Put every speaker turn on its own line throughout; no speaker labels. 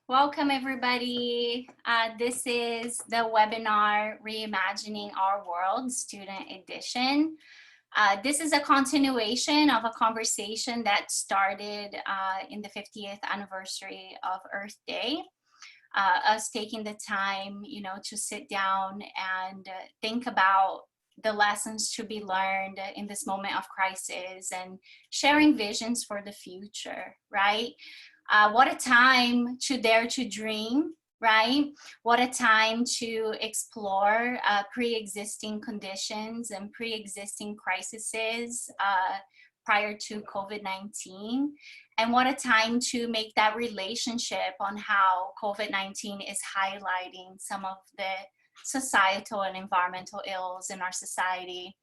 Welcome everybody. This is the webinar Reimagining Our World Student Edition. This is a continuation of a conversation that started in the 50th anniversary of Earth Day. Us taking the time, to sit down and think about the lessons to be learned in this moment of crisis and sharing visions for the future, right? What a time to dare to dream, right? What a time to explore pre-existing conditions and pre-existing crises prior to COVID-19. And what a time to make that relationship on how COVID-19 is highlighting some of the societal and environmental ills in our society.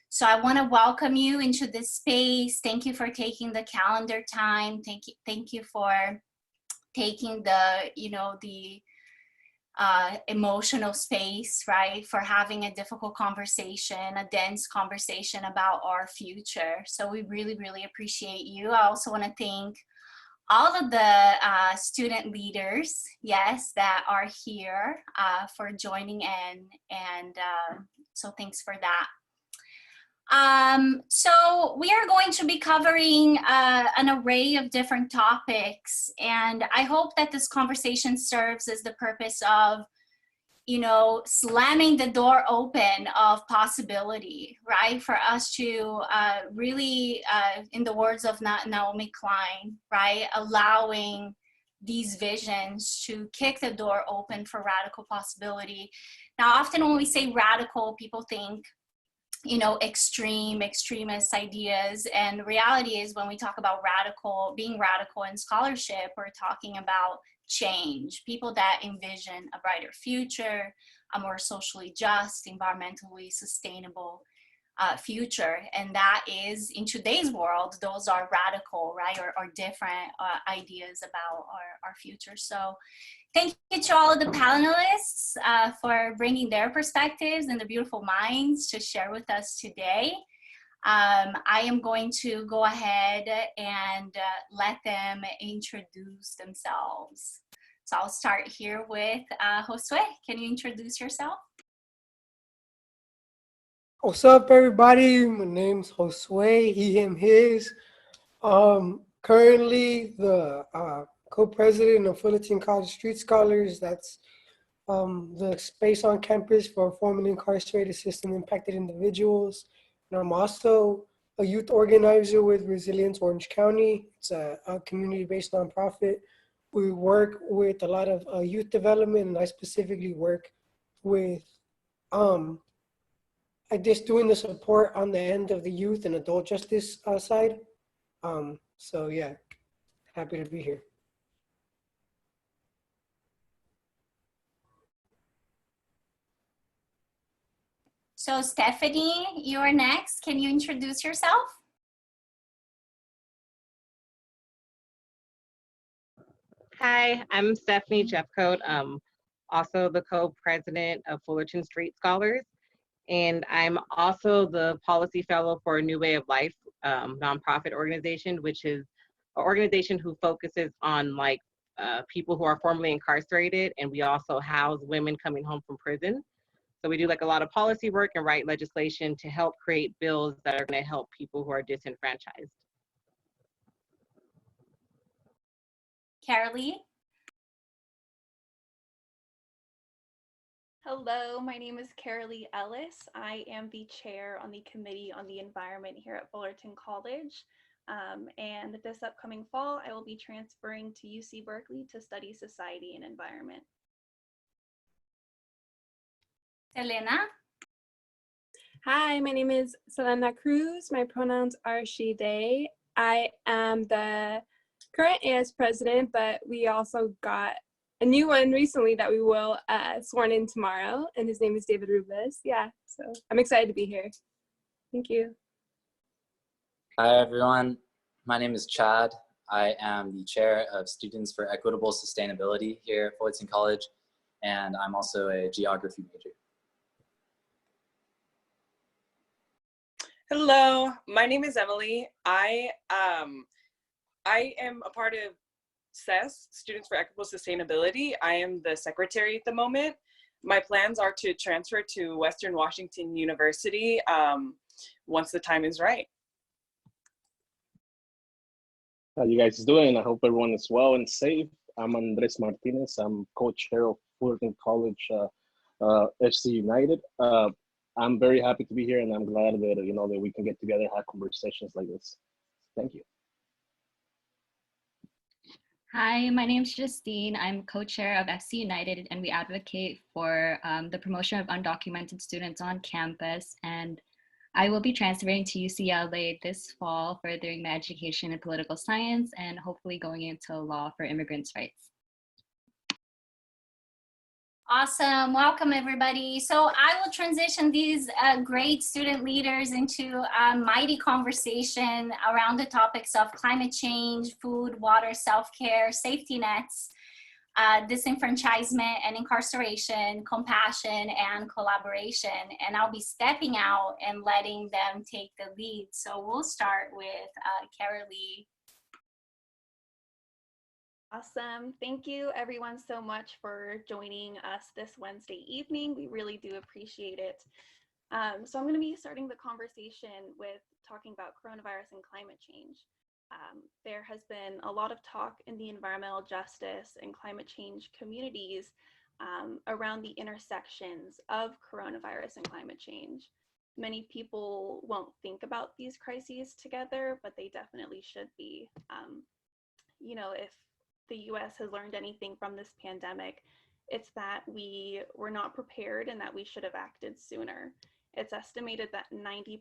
So I want to welcome you into this space. Thank you for taking the calendar time. Thank you for taking the emotional space, right? For having a difficult conversation, a dense conversation about our future. So we really, really appreciate you. I also want to thank all of the student leaders, yes, that are here for joining in. And so thanks for that. So we are going to be covering an array of different topics, and I hope that this conversation serves as the purpose of, slamming the door open of possibility, right? For us to really, in the words of Naomi Klein, right, allowing these visions to kick the door open for radical possibility. Now, often when we say radical, people think extremist ideas. And the reality is when we talk about being radical in scholarship, we're talking about change, people that envision a brighter future, a more socially just, environmentally sustainable future. And that is, in today's world, those are radical, right, or different ideas about our future. So thank you to all of the panelists for bringing their perspectives and the beautiful minds to share with us today. I am going to go ahead and let them introduce themselves. So I'll start here with Josue. Can you introduce yourself?
What's up, everybody? My name's Josue, he, him, his. Currently the co-president of Fullerton College Street Scholars. That's the space on campus for formerly incarcerated system impacted individuals. And I'm also a youth organizer with Resilience Orange County. It's a community-based nonprofit. We work with a lot of youth development, and I specifically work with I just doing the support on the end of the youth and adult justice side. So yeah, happy to be here.
So Stephanie, you're next. Can you introduce yourself?
Hi, I'm Stephanie Jeffcoat, also the co-president of Fullerton Street Scholars, and I'm also the policy fellow for A New Way of Life nonprofit organization, which is an organization who focuses on people who are formerly incarcerated, and we also house women coming home from prison. So we do a lot of policy work and write legislation to help create bills that are going to help people who are disenfranchised.
Carolee?
Hello, my name is Carolee Ellis. I am the chair on the Committee on the Environment here at Fullerton College. And this upcoming fall, I will be transferring to UC Berkeley to study society and environment.
Elena?
Hi, my name is Selena Cruz. My pronouns are she, they. I am the current AS president, but we also got a new one recently that we will sworn in tomorrow, and his name is David Rubis. Yeah, so I'm excited to be here. Thank you.
Hi, everyone. My name is Chad. I am the chair of Students for Equitable Sustainability here at Fullerton College, and I'm also a geography major.
Hello, my name is Emily. I am a part of SES, Students for Equitable Sustainability. I am the secretary at the moment. My plans are to transfer to Western Washington University once the time is right.
How you guys doing? I hope everyone is well and safe. I'm Andres Martinez. I'm co-chair of Fullerton College FC United. I'm very happy to be here, and I'm glad that that we can get together and have conversations like this. Thank you.
Hi, my name is Justine. I'm co-chair of FC United, and we advocate for the promotion of undocumented students on campus. And I will be transferring to UCLA this fall, furthering my education in political science and hopefully going into law for immigrants' rights.
Awesome, welcome everybody. So I will transition these great student leaders into a mighty conversation around the topics of climate change, food, water, self-care, safety nets, disenfranchisement and incarceration, compassion and collaboration. And I'll be stepping out and letting them take the lead. So we'll start with Carolee.
Awesome. Thank you everyone so much for joining us this Wednesday evening. We really do appreciate it. So I'm going to be starting the conversation with talking about coronavirus and climate change. There has been a lot of talk in the environmental justice and climate change communities around the intersections of coronavirus and climate change. Many people won't think about these crises together, but they definitely should be. If the US has learned anything from this pandemic, it's that we were not prepared and that we should have acted sooner. It's estimated that 90%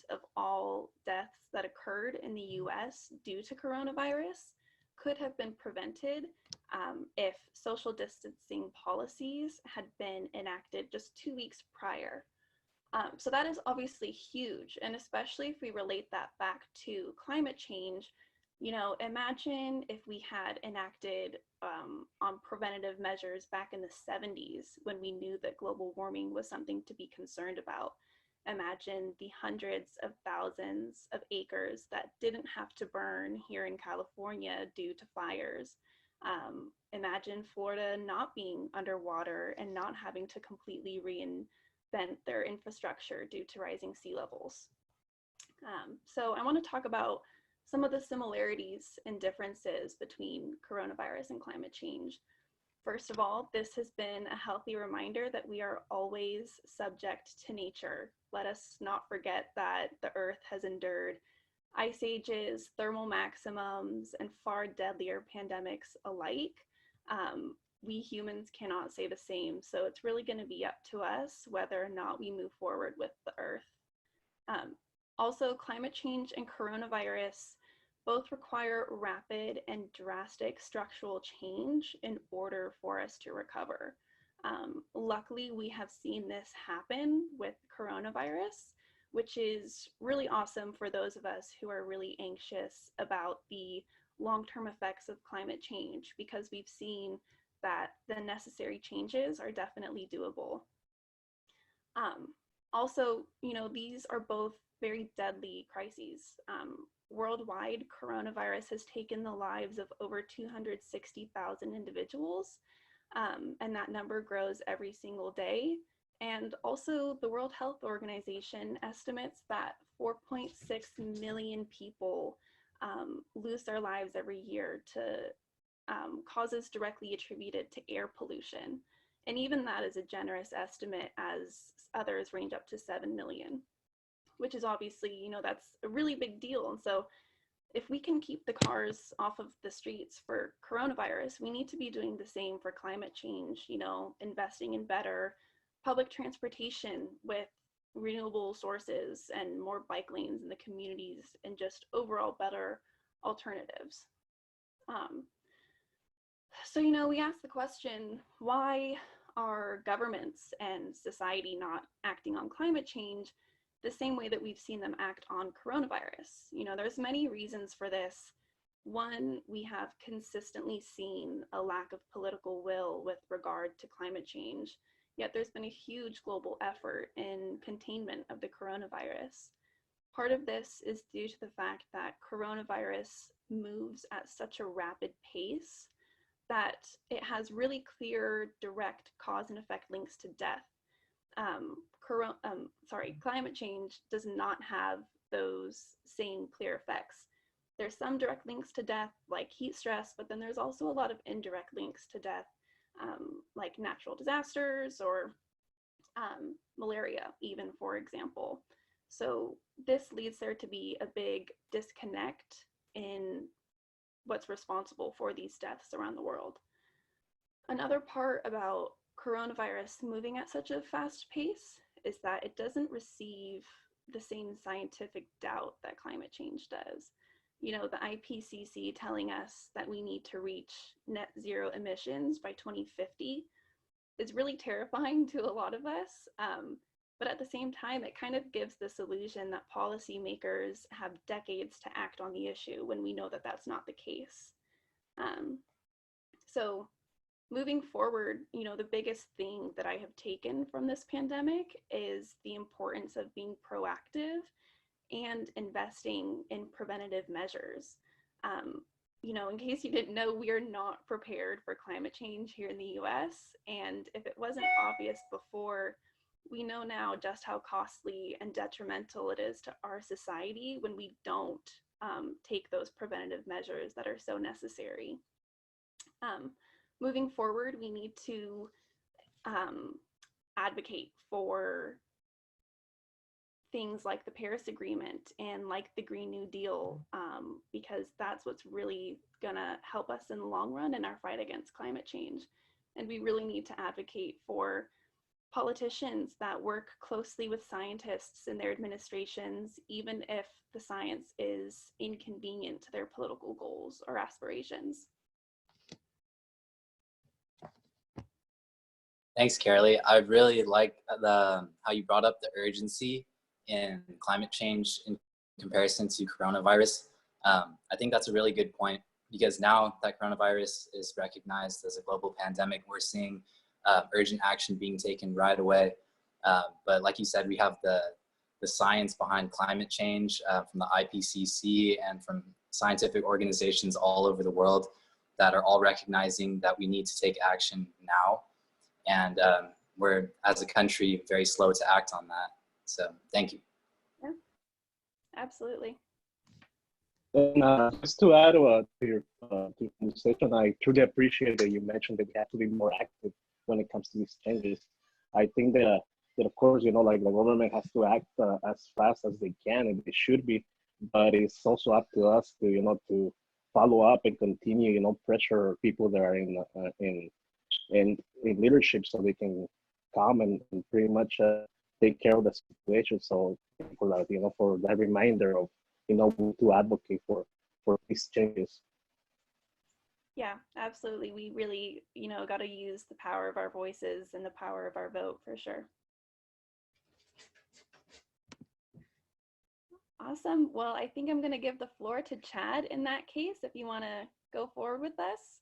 of all deaths that occurred in the US due to coronavirus could have been prevented if social distancing policies had been enacted just 2 weeks prior. So that is obviously huge, and especially if we relate that back to climate change. Imagine if we had enacted on preventative measures back in the 70s when we knew that global warming was something to be concerned about. Imagine the hundreds of thousands of acres that didn't have to burn here in California due to fires. Imagine Florida not being underwater and not having to completely reinvent their infrastructure due to rising sea levels. So I want to talk about some of the similarities and differences between coronavirus and climate change. First of all, this has been a healthy reminder that we are always subject to nature. Let us not forget that the Earth has endured ice ages, thermal maximums, and far deadlier pandemics alike. We humans cannot say the same, so it's really going to be up to us whether or not we move forward with the Earth. Also, climate change and coronavirus both require rapid and drastic structural change in order for us to recover. Luckily, we have seen this happen with coronavirus, which is really awesome for those of us who are really anxious about the long-term effects of climate change, because we've seen that the necessary changes are definitely doable. Also, these are both very deadly crises. Worldwide, coronavirus has taken the lives of over 260,000 individuals, and that number grows every single day. And also, the World Health Organization estimates that 4.6 million people lose their lives every year to causes directly attributed to air pollution. And even that is a generous estimate, as others range up to 7 million. Which is obviously, that's a really big deal. And so if we can keep the cars off of the streets for coronavirus, we need to be doing the same for climate change, investing in better public transportation with renewable sources and more bike lanes in the communities, and just overall better alternatives. So, we ask the question, why are governments and society not acting on climate change the same way that we've seen them act on coronavirus? There's many reasons for this. One, we have consistently seen a lack of political will with regard to climate change, yet there's been a huge global effort in containment of the coronavirus. Part of this is due to the fact that coronavirus moves at such a rapid pace that it has really clear direct cause and effect links to death. Climate change does not have those same clear effects. There's some direct links to death, like heat stress, but then there's also a lot of indirect links to death, like natural disasters or malaria, even, for example. So this leads there to be a big disconnect in what's responsible for these deaths around the world. Another part about coronavirus moving at such a fast pace is that it doesn't receive the same scientific doubt that climate change does. You know, the IPCC telling us that we need to reach net zero emissions by 2050 is really terrifying to a lot of us. But at the same time, it kind of gives this illusion that policymakers have decades to act on the issue when we know that that's not the case. So moving forward, you know, the biggest thing that I have taken from this pandemic is the importance of being proactive and investing in preventative measures. You know, in case you didn't know, we are not prepared for climate change here in the US. And if it wasn't obvious before, we know now just how costly and detrimental it is to our society when we don't take those preventative measures that are so necessary. Moving forward, we need to advocate for things like the Paris Agreement and like the Green New Deal, because that's what's really gonna help us in the long run in our fight against climate change. And we really need to advocate for politicians that work closely with scientists in their administrations, even if the science is inconvenient to their political goals or aspirations.
Thanks, Carolee. I really like how you brought up the urgency in climate change in comparison to coronavirus. I think that's a really good point, because now that coronavirus is recognized as a global pandemic, we're seeing urgent action being taken right away. But like you said, we have the science behind climate change from the IPCC and from scientific organizations all over the world that are all recognizing that we need to take action now. And we're, as a country, very slow to act on that. So thank you.
Yeah, absolutely.
And just to add to your conversation, I truly appreciate that you mentioned that we have to be more active when it comes to these changes. I think that of course, you know, like the government has to act as fast as they can, and they should be, but it's also up to us to, you know, to follow up and continue, you know, pressure people that are in leadership so they can come and pretty much take care of the situation. So for that, you know, for that reminder of, you know, to advocate for these changes.
Yeah, absolutely. We really, you know, got to use the power of our voices and the power of our vote for sure. Awesome. Well, I think I'm going to give the floor to Chad in that case, if you want to go forward with us.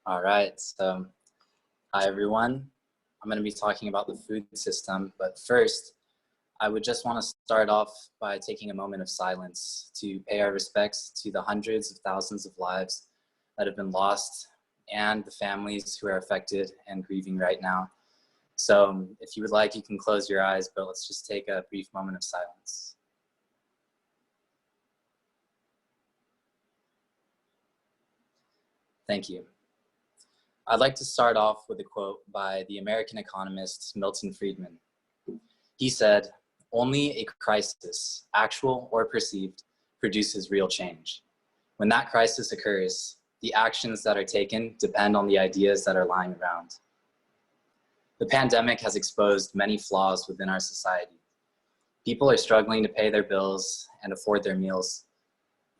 All right, so hi everyone. I'm going to be talking about the food system, but first, I would just want to start off by taking a moment of silence to pay our respects to the hundreds of thousands of lives that have been lost and the families who are affected and grieving right now. So if you would like, you can close your eyes, but let's just take a brief moment of silence. Thank you. I'd like to start off with a quote by the American economist Milton Friedman. He said, "Only a crisis, actual or perceived, produces real change. When that crisis occurs, the actions that are taken depend on the ideas that are lying around." The pandemic has exposed many flaws within our society. People are struggling to pay their bills and afford their meals.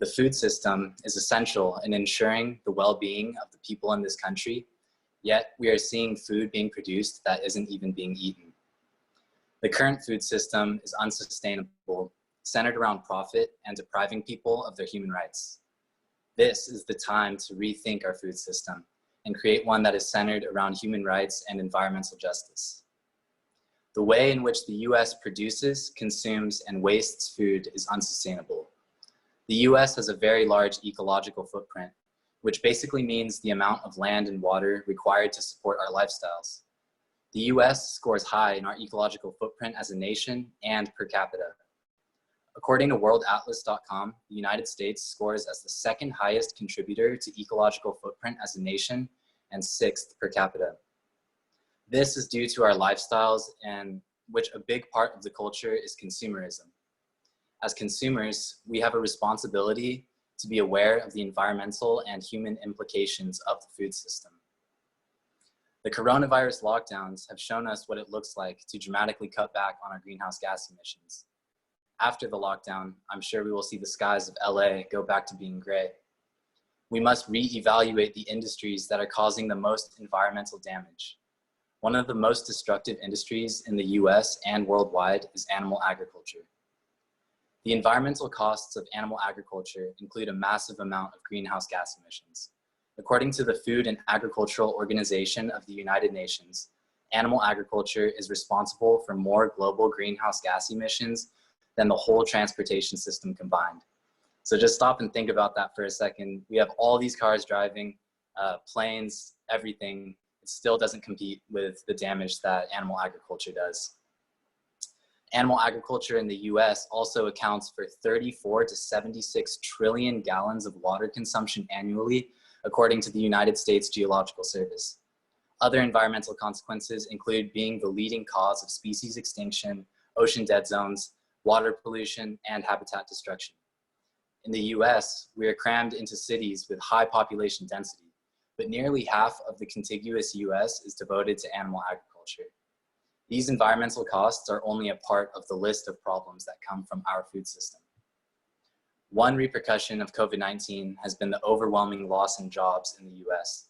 The food system is essential in ensuring the well-being of the people in this country, yet we are seeing food being produced that isn't even being eaten. The current food system is unsustainable, centered around profit and depriving people of their human rights. This is the time to rethink our food system and create one that is centered around human rights and environmental justice. The way in which the US produces, consumes, and wastes food is unsustainable. The US has a very large ecological footprint, which basically means the amount of land and water required to support our lifestyles. The US scores high in our ecological footprint as a nation and per capita. According to worldatlas.com, the United States scores as the second highest contributor to ecological footprint as a nation and 6th per capita. This is due to our lifestyles, and which a big part of the culture is consumerism. As consumers, we have a responsibility to be aware of the environmental and human implications of the food system. The coronavirus lockdowns have shown us what it looks like to dramatically cut back on our greenhouse gas emissions. After the lockdown, I'm sure we will see the skies of LA go back to being gray. We must reevaluate the industries that are causing the most environmental damage. One of the most destructive industries in the US and worldwide is animal agriculture. The environmental costs of animal agriculture include a massive amount of greenhouse gas emissions. According to the Food and Agricultural Organization of the United Nations, animal agriculture is responsible for more global greenhouse gas emissions than the whole transportation system combined. So just stop and think about that for a second. We have all these cars driving, planes, everything. It still doesn't compete with the damage that animal agriculture does. Animal agriculture in the US also accounts for 34 to 76 trillion gallons of water consumption annually, according to the United States Geological Service. Other environmental consequences include being the leading cause of species extinction, ocean dead zones, water pollution, and habitat destruction. In the US, we are crammed into cities with high population density, but nearly half of the contiguous US is devoted to animal agriculture. These environmental costs are only a part of the list of problems that come from our food system. One repercussion of COVID-19 has been the overwhelming loss in jobs in the US.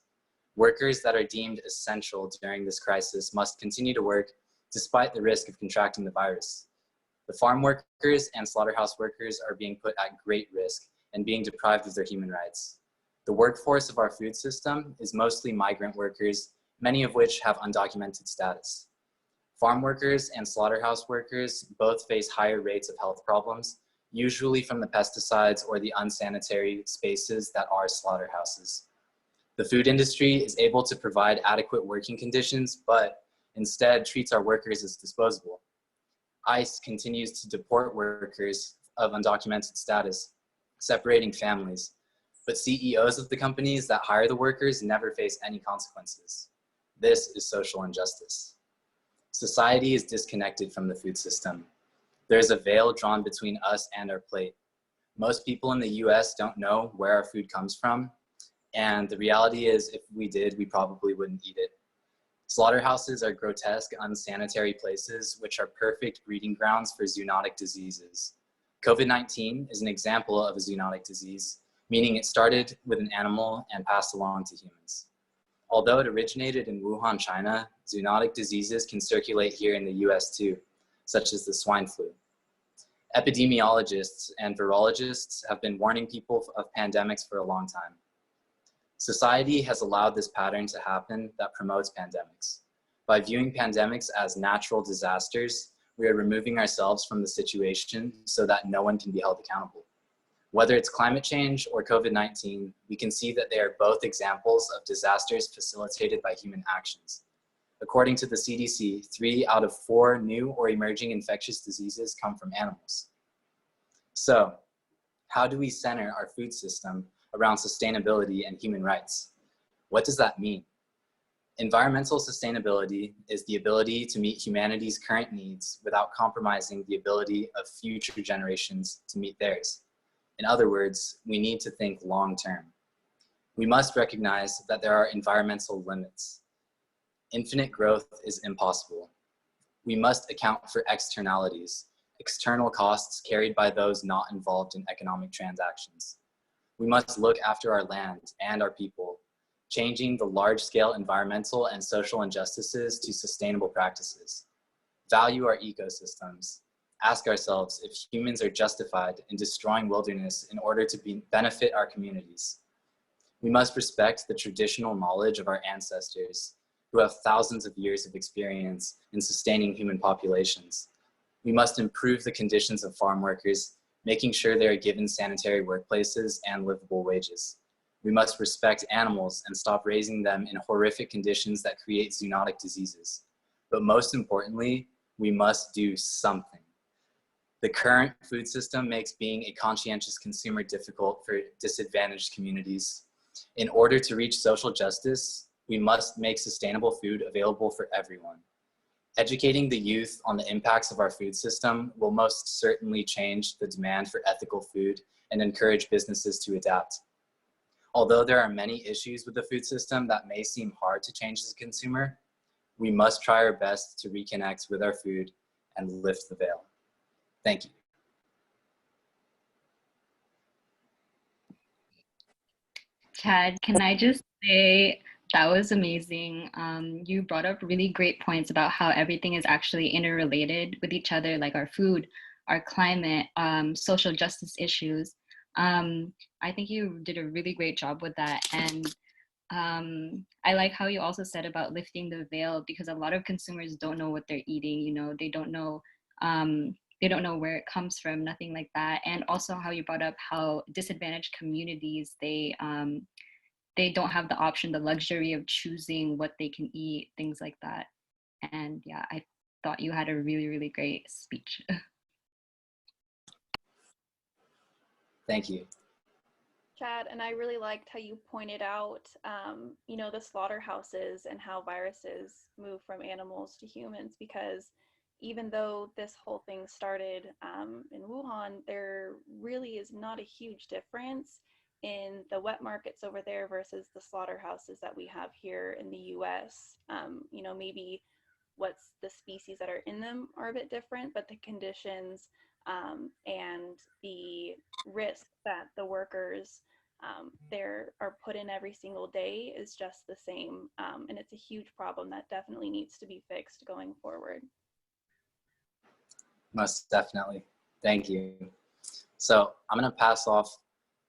Workers that are deemed essential during this crisis must continue to work despite the risk of contracting the virus. The farm workers and slaughterhouse workers are being put at great risk and being deprived of their human rights. The workforce of our food system is mostly migrant workers, many of which have undocumented status. Farm workers and slaughterhouse workers both face higher rates of health problems, usually from the pesticides or the unsanitary spaces that are slaughterhouses. The food industry is able to provide adequate working conditions, but instead treats our workers as disposable. ICE continues to deport workers of undocumented status, separating families, but CEOs of the companies that hire the workers never face any consequences. This is social injustice. Society is disconnected from the food system. There's a veil drawn between us and our plate. Most people in the US don't know where our food comes from, and the reality is if we did, we probably wouldn't eat it. Slaughterhouses are grotesque, unsanitary places which are perfect breeding grounds for zoonotic diseases. COVID-19 is an example of a zoonotic disease, meaning it started with an animal and passed along to humans. Although it originated in Wuhan, China, zoonotic diseases can circulate here in the US too, such as the swine flu. Epidemiologists and virologists have been warning people of pandemics for a long time. Society has allowed this pattern to happen that promotes pandemics. By viewing pandemics as natural disasters, we are removing ourselves from the situation so that no one can be held accountable. Whether it's climate change or COVID-19, we can see that they are both examples of disasters facilitated by human actions. According to the CDC, 3 out of 4 new or emerging infectious diseases come from animals. So, how do we center our food system around sustainability and human rights? What does that mean? Environmental sustainability is the ability to meet humanity's current needs without compromising the ability of future generations to meet theirs. In other words, we need to think long-term. We must recognize that there are environmental limits. Infinite growth is impossible. We must account for externalities, external costs carried by those not involved in economic transactions. We must look after our land and our people, changing the large-scale environmental and social injustices to sustainable practices. Value our ecosystems. Ask ourselves if humans are justified in destroying wilderness in order to benefit our communities. We must respect the traditional knowledge of our ancestors, who have thousands of years of experience in sustaining human populations. We must improve the conditions of farm workers, making sure they are given sanitary workplaces and livable wages. We must respect animals and stop raising them in horrific conditions that create zoonotic diseases. But most importantly, we must do something. The current food system makes being a conscientious consumer difficult for disadvantaged communities. In order to reach social justice, we must make sustainable food available for everyone. Educating the youth on the impacts of our food system will most certainly change the demand for ethical food and encourage businesses to adapt. Although there are many issues with the food system that may seem hard to change as a consumer, we must try our best to reconnect with our food and lift the veil. Thank you.
Chad, can I just say that was amazing. You brought up really great points about how everything is actually interrelated with each other, like our food, our climate, social justice issues. I think you did a really great job with that. And I like how you also said about lifting the veil, because a lot of consumers don't know what they're eating, you know, they don't know where it comes from, nothing like that. And also how you brought up how disadvantaged communities, they don't have the option, the luxury of choosing what they can eat, things like that. And yeah, I thought you had a really, really great speech.
Thank you.
Chad, and I really liked how you pointed out, you know, the slaughterhouses and how viruses move from animals to humans, because even though this whole thing started in Wuhan, there really is not a huge difference in the wet markets over there versus the slaughterhouses that we have here in the US. You know, maybe what's the species that are in them are a bit different, but the conditions and the risk that the workers there are put in every single day is just the same. And it's a huge problem that definitely needs to be fixed going forward.
Most definitely. Thank you. So I'm going to pass off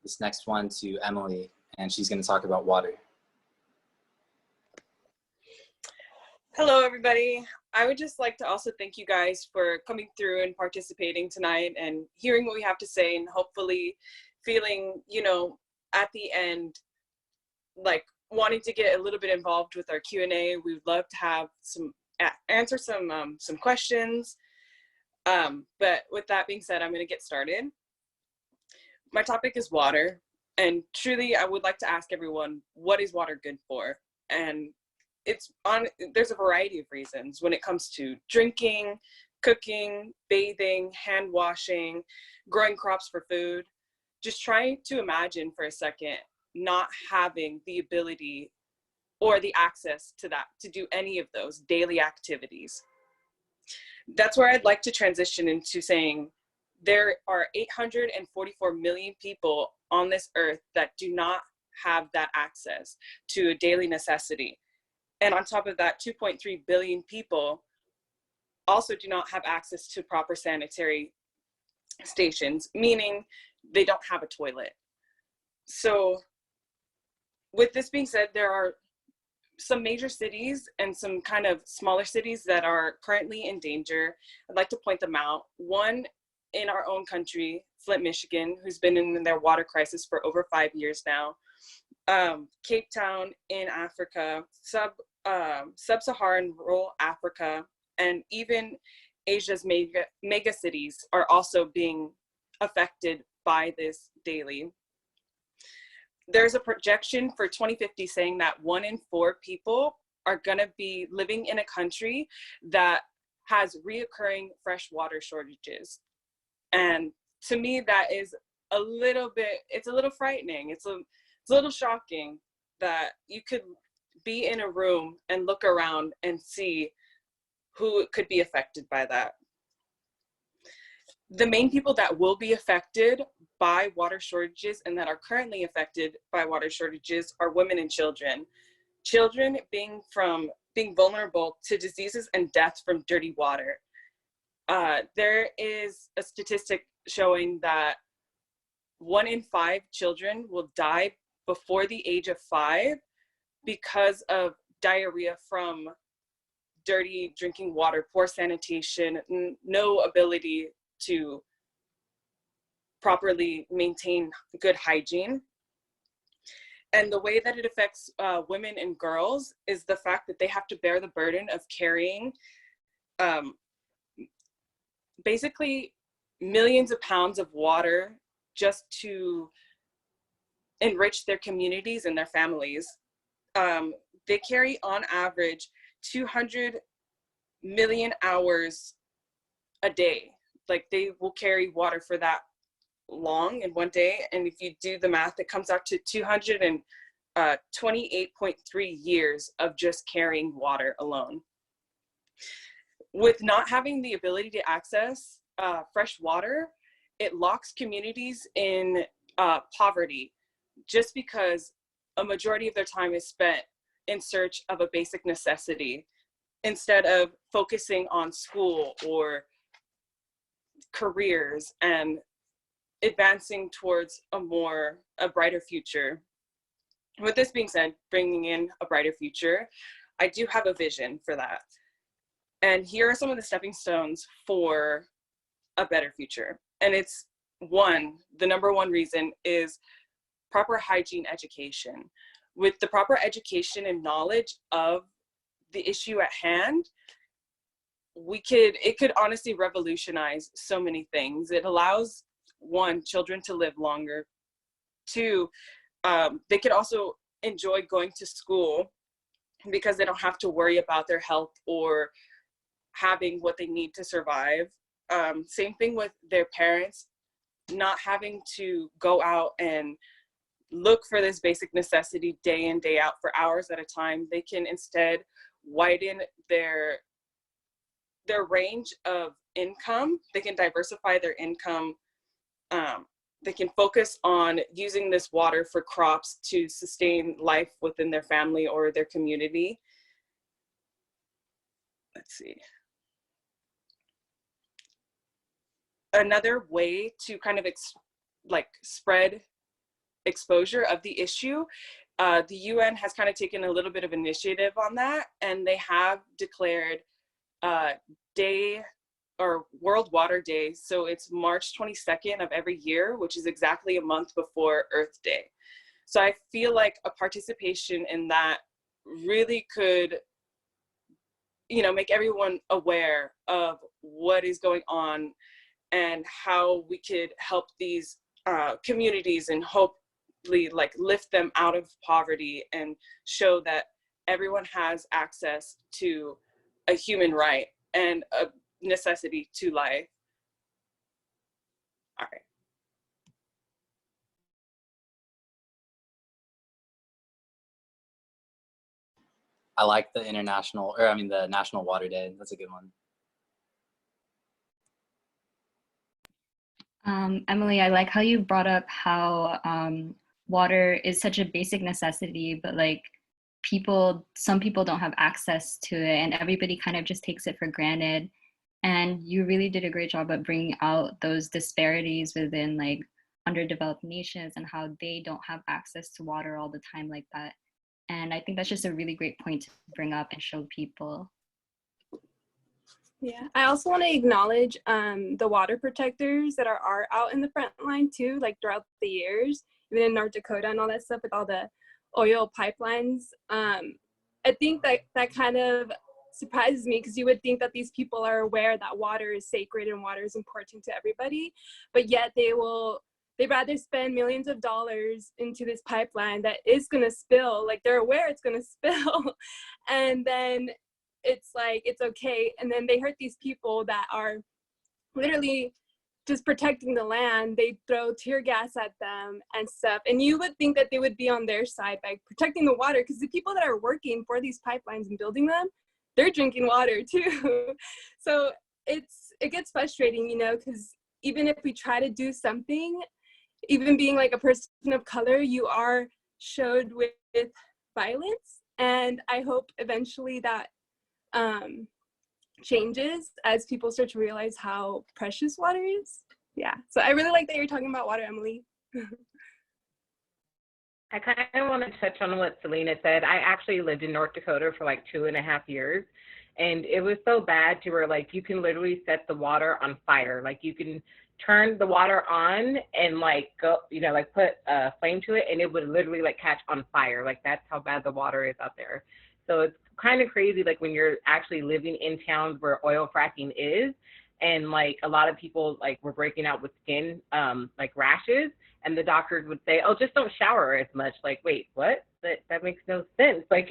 this next one to Emily, and she's going to talk about water.
Hello, everybody. I would just like to also thank you guys for coming through and participating tonight and hearing what we have to say, and hopefully feeling, you know, at the end, like wanting to get a little bit involved with our Q&A. We would love to have answer some questions. But with that being said, I'm going to get started. My topic is water, and truly I would like to ask everyone, what is water good for? And there's a variety of reasons when it comes to drinking, cooking, bathing, hand washing, growing crops for food. Just trying to imagine for a second not having the ability or the access to that, to do any of those daily activities. That's where I'd like to transition into saying there are 844 million people on this earth that do not have that access to a daily necessity. And on top of that, 2.3 billion people also do not have access to proper sanitary stations, meaning they don't have a toilet. So with this being said, there are some major cities and some kind of smaller cities that are currently in danger. I'd like to point them out. One in our own country, Flint, Michigan, who's been in their water crisis for over 5 years now. Cape Town in Africa, sub-Saharan rural Africa, and even Asia's mega cities are also being affected by this daily. There's a projection for 2050 saying that 1 in 4 people are gonna be living in a country that has reoccurring fresh water shortages. And to me, that is a little bit, it's a little frightening. It's a little shocking that you could be in a room and look around and see who could be affected by that. The main people that will be affected by water shortages and that are currently affected by water shortages are women and children. Children being vulnerable to diseases and death from dirty water. There is a statistic showing that 1 in 5 children will die before the age of 5 because of diarrhea from dirty drinking water, poor sanitation, no ability to properly maintain good hygiene. And the way that it affects women and girls is the fact that they have to bear the burden of carrying basically millions of pounds of water just to enrich their communities and their families. They carry on average 200 million hours a day. Like, they will carry water for that long in one day. And if you do the math, it comes out to 228.3 years of just carrying water alone. With not having the ability to access fresh water, it locks communities in poverty, just because a majority of their time is spent in search of a basic necessity instead of focusing on school or careers and advancing towards a brighter future. With this being said, bringing in a brighter future, I do have a vision for that. And here are some of the stepping stones for a better future. And it's the number one reason is proper hygiene education. With the proper education and knowledge of the issue at hand, it could honestly revolutionize so many things. It allows, one, children to live longer. Two, they could also enjoy going to school because they don't have to worry about their health or having what they need to survive. Same thing with their parents, not having to go out and look for this basic necessity day in, day out for hours at a time. They can instead widen their range of income. They can diversify their income. They can focus on using this water for crops to sustain life within their family or their community. Let's see. Another way to kind of spread exposure of the issue, the UN has kind of taken a little bit of initiative on that, and they have declared World Water Day. So it's March 22nd of every year, which is exactly a month before Earth Day. So I feel like a participation in that really could, make everyone aware of what is going on and how we could help these communities and hopefully lift them out of poverty and show that everyone has access to a human right and a necessity to life. All right.
I like the National Water Day. That's a good one.
Emily, I like how you brought up how water is such a basic necessity, but some people don't have access to it, and everybody kind of just takes it for granted. And you really did a great job of bringing out those disparities within underdeveloped nations and how they don't have access to water all the time like that. And I think that's just a really great point to bring up and show people.
Yeah, I also want to acknowledge the water protectors that are out in the front line too, throughout the years, even in North Dakota and all that stuff with all the oil pipelines. I think that kind of surprises me, because you would think that these people are aware that water is sacred and water is important to everybody, but yet they'd rather spend millions of dollars into this pipeline that is going to spill. They're aware it's going to spill, and then it's okay. And then they hurt these people that are literally just protecting the land. They throw tear gas at them and stuff. And you would think that they would be on their side by protecting the water, because the people that are working for these pipelines and building them, they're drinking water too. So it gets frustrating, because even if we try to do something, even being a person of color, you are showed with violence. And I hope eventually that changes as people start to realize how precious water is. Yeah, so I really like that you're talking about water, Emily.
I kind of want to touch on what Selena said. I actually lived in North Dakota for 2.5 years, and it was so bad to where you can literally set the water on fire. You can turn the water on and like go, you know, like put a flame to it, and it would literally like catch on fire. Like that's how bad the water is out there. So it's kind of crazy, like when you're actually living in towns where oil fracking is, and like a lot of people like were breaking out with skin like rashes, and the doctors would say, oh, just don't shower as much. Like, wait, what? That makes no sense. Like,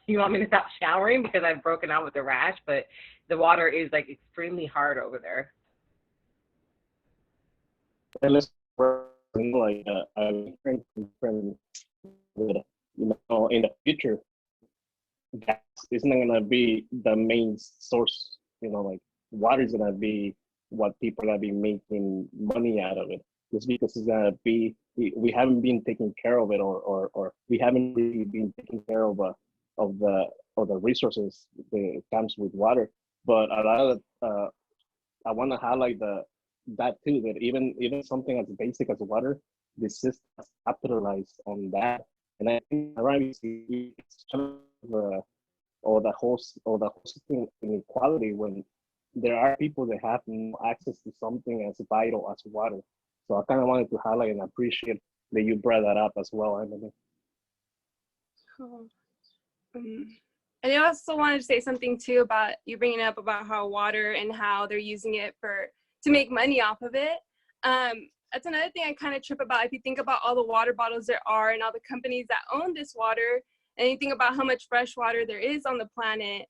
you want me to stop showering because I've broken out with a rash? But the water is like extremely hard over there.
And let's like I'm friend with, you know, in the future, gas is not gonna be the main source. You know, like water is gonna be what people are gonna be making money out of it. Just because it's gonna be, we haven't been taking care of it, or we haven't really been taking care of the resources that comes with water. But a lot of I want to highlight that too, that even something as basic as water, the system has capitalized on that. And I think around it's kind of or the whole system inequality when there are people that have no access to something as vital as water. So I kind of wanted to highlight and appreciate that you brought that up as well, Emily.
Cool. And I also wanted to say something too about you bringing up about how water and how they're using it to make money off of it. That's another thing I kind of trip about. If you think about all the water bottles there are and all the companies that own this water, and you think about how much fresh water there is on the planet.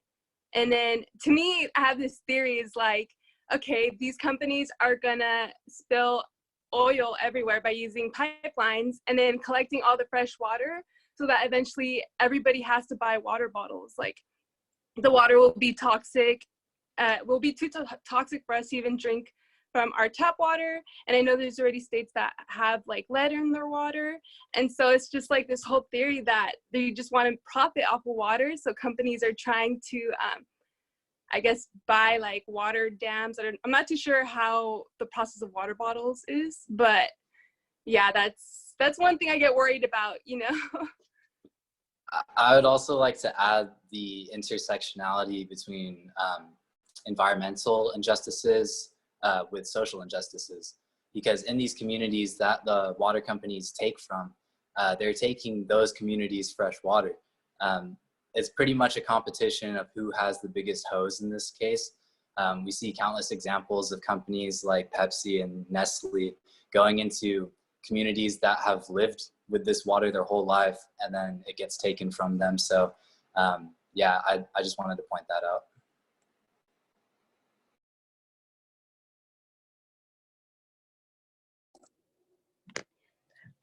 And then to me, I have this theory is like, okay, these companies are gonna spill oil everywhere by using pipelines and then collecting all the fresh water so that eventually everybody has to buy water bottles. Like the water will be toxic, will be too toxic for us to even drink from our tap water. And I know there's already states that have like lead in their water. And so it's just like this whole theory that they just want to profit off of water. So companies are trying to, I guess, buy like water dams. I'm not too sure how the process of water bottles is, but yeah, that's one thing I get worried about, you know?
I would also like to add the intersectionality between environmental injustices with social injustices, because in these communities that the water companies take from, they're taking those communities fresh water. It's pretty much a competition of who has the biggest hose in this case. We see countless examples of companies like Pepsi and Nestle going into communities that have lived with this water their whole life, and then it gets taken from them. So yeah, I just wanted to point that out.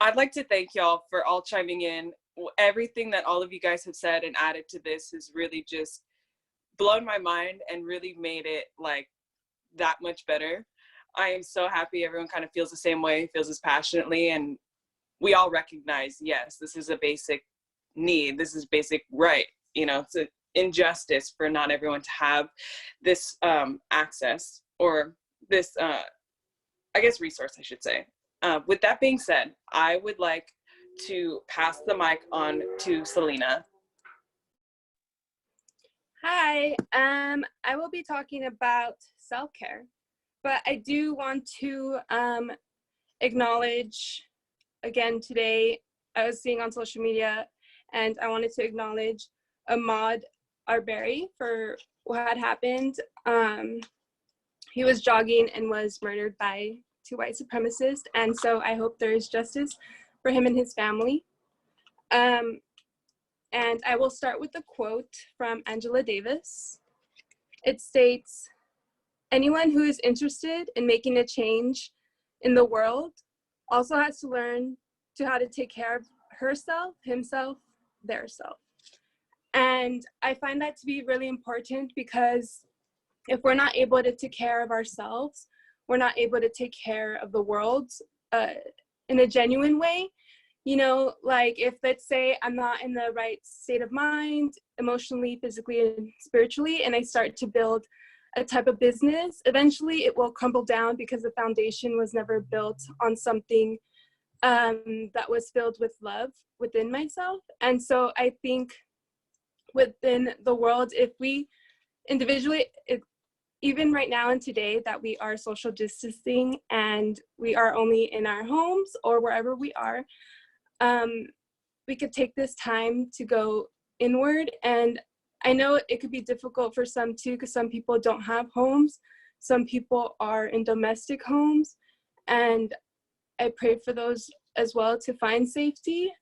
I'd like to thank y'all for all chiming in. Everything that all of you guys have said and added to this has really just blown my mind and really made it like that much better. I am so happy everyone kind of feels the same way, feels as passionately, and we all recognize, yes, this is a basic need. This is basic right. You know, it's an injustice for not everyone to have this access, or this, I guess, resource, I should say. With that being said, I would like to pass the mic on to Selena.
Hi, I will be talking about self-care, but I do want to acknowledge, again today, I was seeing on social media, and I wanted to acknowledge Ahmaud Arbery for what had happened. He was jogging and was murdered by 2 white supremacists, and so I hope there is justice for him and his family. And I will start with a quote from Angela Davis. It states, "Anyone who is interested in making a change in the world also has to learn how to take care of herself, himself, their self." And I find that to be really important, because if we're not able to take care of ourselves, we're not able to take care of the world in a genuine way. You know, like if, let's say, I'm not in the right state of mind, emotionally, physically, and spiritually, and I start to build a type of business, eventually it will crumble down because the foundation was never built on something that was filled with love within myself. And so I think within the world, if we individually, even right now and today that we are social distancing and we are only in our homes or wherever we are, we could take this time to go inward. And I know it could be difficult for some too, because some people don't have homes. Some people are in domestic homes. And I pray for those as well to find safety.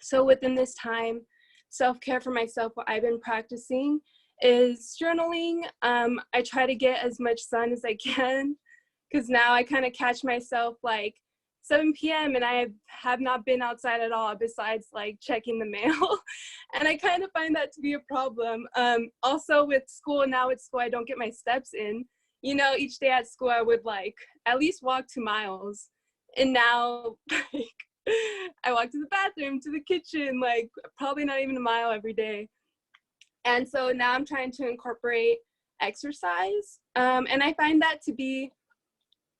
So within this time, self-care for myself, what I've been practicing is journaling. I try to get as much sun as I can, because now I kind of catch myself like 7 p.m. and I have not been outside at all besides like checking the mail. And I kind of find that to be a problem. Also with school, now at school, I don't get my steps in. You know, each day at school, I would like at least walk 2 miles. And now like I walk to the bathroom, to the kitchen, like probably not even a mile every day. And so now I'm trying to incorporate exercise. And I find that to be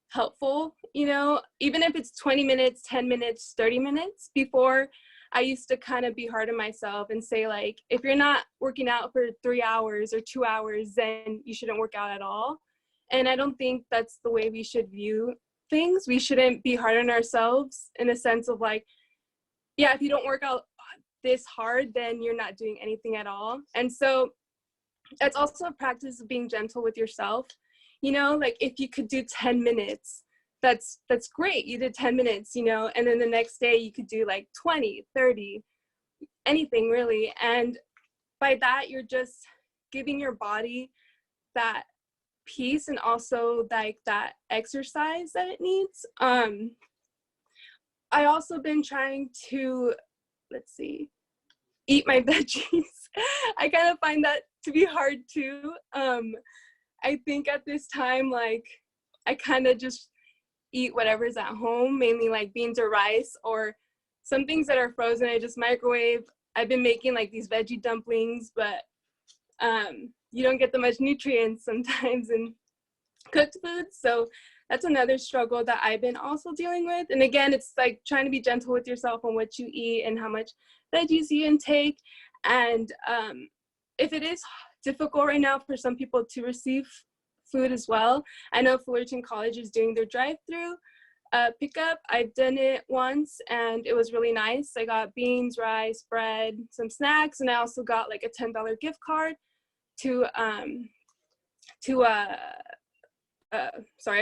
helpful, you know, even if it's 20 minutes, 10 minutes, 30 minutes. Before, I used to kind of be hard on myself and say like, if you're not working out for 3 hours or 2 hours, then you shouldn't work out at all. And I don't think that's the way we should view things. We shouldn't be hard on ourselves in a sense of like, yeah, if you don't work out this hard, then you're not doing anything at all. And so that's also a practice of being gentle with yourself. You know, like if you could do 10 minutes, that's great. You did 10 minutes, you know, and then the next day you could do like 20, 30, anything really. And by that, you're just giving your body that peace and also like that exercise that it needs. I also been trying to, let's see, eat my veggies. I kind of find that to be hard too. I think at this time, like, I kind of just eat whatever's at home, mainly like beans or rice, or some things that are frozen, I just microwave. I've been making like these veggie dumplings, but you don't get that much nutrients sometimes in cooked foods. So that's another struggle that I've been also dealing with. And again, it's like trying to be gentle with yourself on what you eat and how much veggies you intake. And if it is difficult right now for some people to receive food as well, I know Fullerton College is doing their drive-through pickup. I've done it once and it was really nice. I got beans, rice, bread, some snacks, and I also got like a $10 gift card to a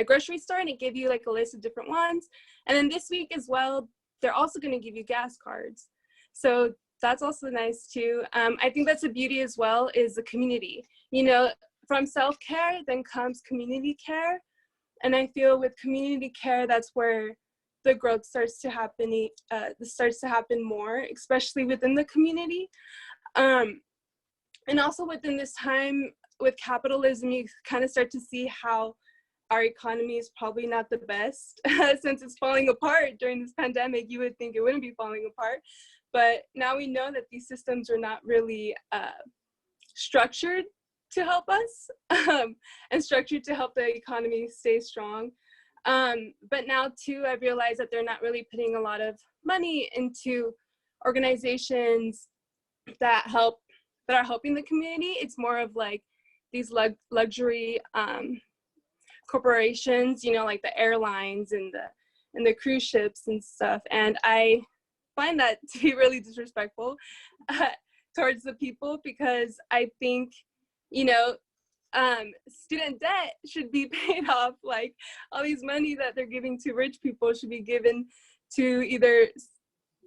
grocery store, and it gave you like a list of different ones. And then this week as well, they're also going to give you gas cards. So that's also nice too. I think that's the beauty as well, is the community. You know, from self-care, then comes community care. And I feel with community care, that's where the growth starts to happen, more, especially within the community. And also within this time with capitalism, you kind of start to see how our economy is probably not the best since it's falling apart during this pandemic. You would think it wouldn't be falling apart, but now we know that these systems are not really structured to help us and structured to help the economy stay strong. But now too, I realized that they're not really putting a lot of money into organizations that are helping the community. It's more of like these luxury corporations, you know, like the airlines and the cruise ships and stuff. And I find that to be really disrespectful towards the people, because I think, you know, student debt should be paid off. Like all these money that they're giving to rich people should be given to either,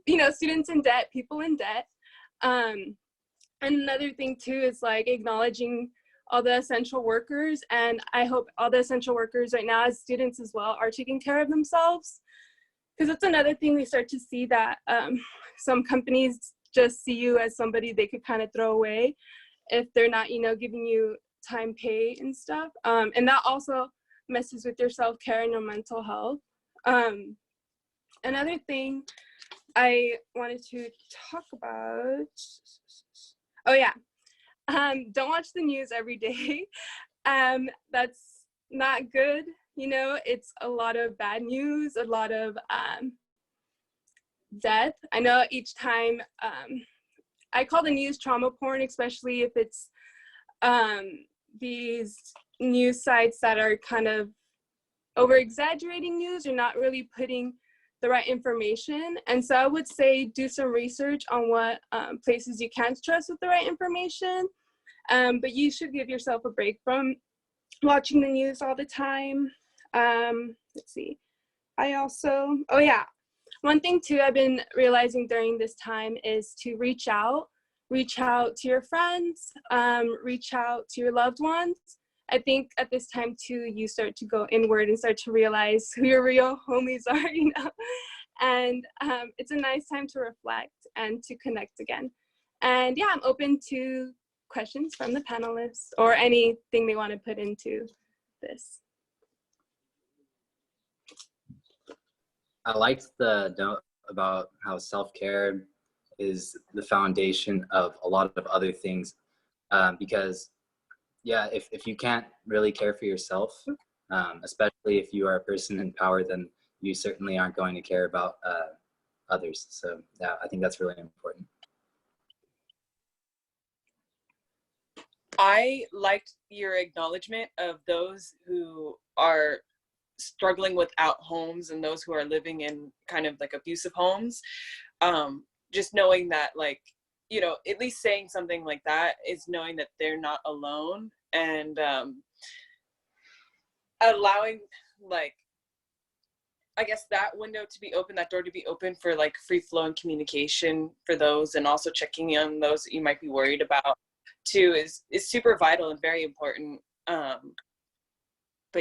you know, students in debt, people in debt. And another thing too is like acknowledging all the essential workers. And I hope all the essential workers right now as students as well are taking care of themselves. Because that's another thing we start to see, that some companies just see you as somebody they could kind of throw away if they're not, you know, giving you time pay and stuff. And that also messes with your self-care and your mental health. Another thing I wanted to talk about, oh yeah, don't watch the news every day. That's not good. You know, it's a lot of bad news, a lot of death. I know each time, I call the news trauma porn, especially if it's these news sites that are kind of over exaggerating news or not really putting the right information. And so I would say do some research on what places you can trust with the right information. But you should give yourself a break from watching the news all the time. Let's see. Oh yeah, one thing too I've been realizing during this time is to reach out to your friends, reach out to your loved ones. I think at this time too, you start to go inward and start to realize who your real homies are, you know? And it's a nice time to reflect and to connect again. And yeah, I'm open to questions from the panelists or anything they want to put into this.
I liked the note about how self-care is the foundation of a lot of other things, because yeah, if you can't really care for yourself, especially if you are a person in power, then you certainly aren't going to care about others. So yeah, I think that's really important.
I liked your acknowledgement of those who are struggling without homes and those who are living in kind of like abusive homes. Just knowing that, like, you know, at least saying something like that is knowing that they're not alone, and allowing, like, I guess that window to be open, that door to be open for like free flowing communication for those, and also checking on those that you might be worried about too is super vital and very important. But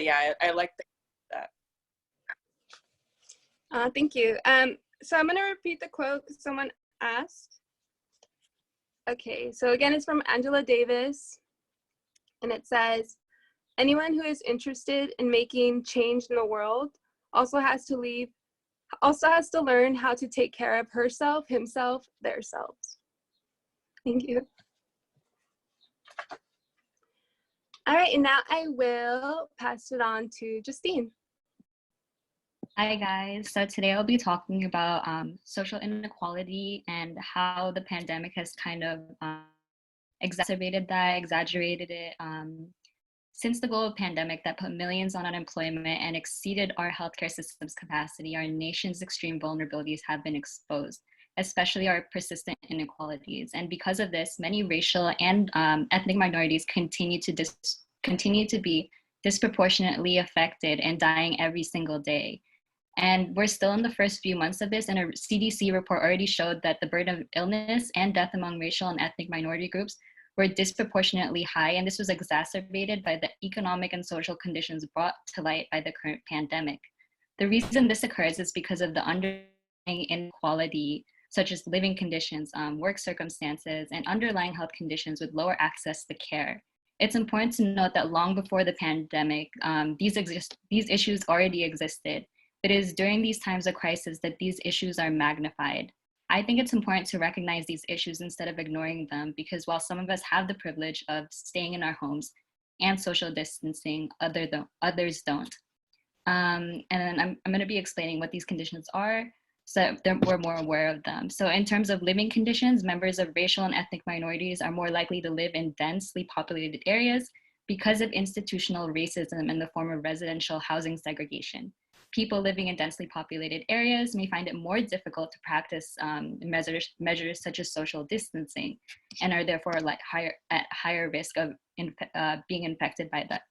yeah, I like that.
Thank you. So I'm gonna repeat the quote someone asked. Okay, so again, it's from Angela Davis, and it says, anyone who is interested in making change in the world also has to learn how to take care of herself, himself, theirselves. Thank you. All right, and now I will pass it on to Justine.
Hi guys, so today I'll be talking about social inequality and how the pandemic has kind of exaggerated it. Since the global pandemic that put millions on unemployment and exceeded our healthcare system's capacity, our nation's extreme vulnerabilities have been exposed, especially our persistent inequalities. And because of this, many racial and ethnic minorities continue to be disproportionately affected and dying every single day. And we're still in the first few months of this, and a CDC report already showed that the burden of illness and death among racial and ethnic minority groups were disproportionately high, and this was exacerbated by the economic and social conditions brought to light by the current pandemic. The reason this occurs is because of the underlying inequality, such as living conditions, work circumstances, and underlying health conditions with lower access to care. It's important to note that long before the pandemic, these issues already existed. It is during these times of crisis that these issues are magnified. I think it's important to recognize these issues instead of ignoring them, because while some of us have the privilege of staying in our homes and social distancing, others don't. And then I'm going to be explaining what these conditions are so that we're more aware of them. So in terms of living conditions, members of racial and ethnic minorities are more likely to live in densely populated areas because of institutional racism in the form of residential housing segregation. People living in densely populated areas may find it more difficult to practice measures such as social distancing, and are therefore at higher risk of being infected by that.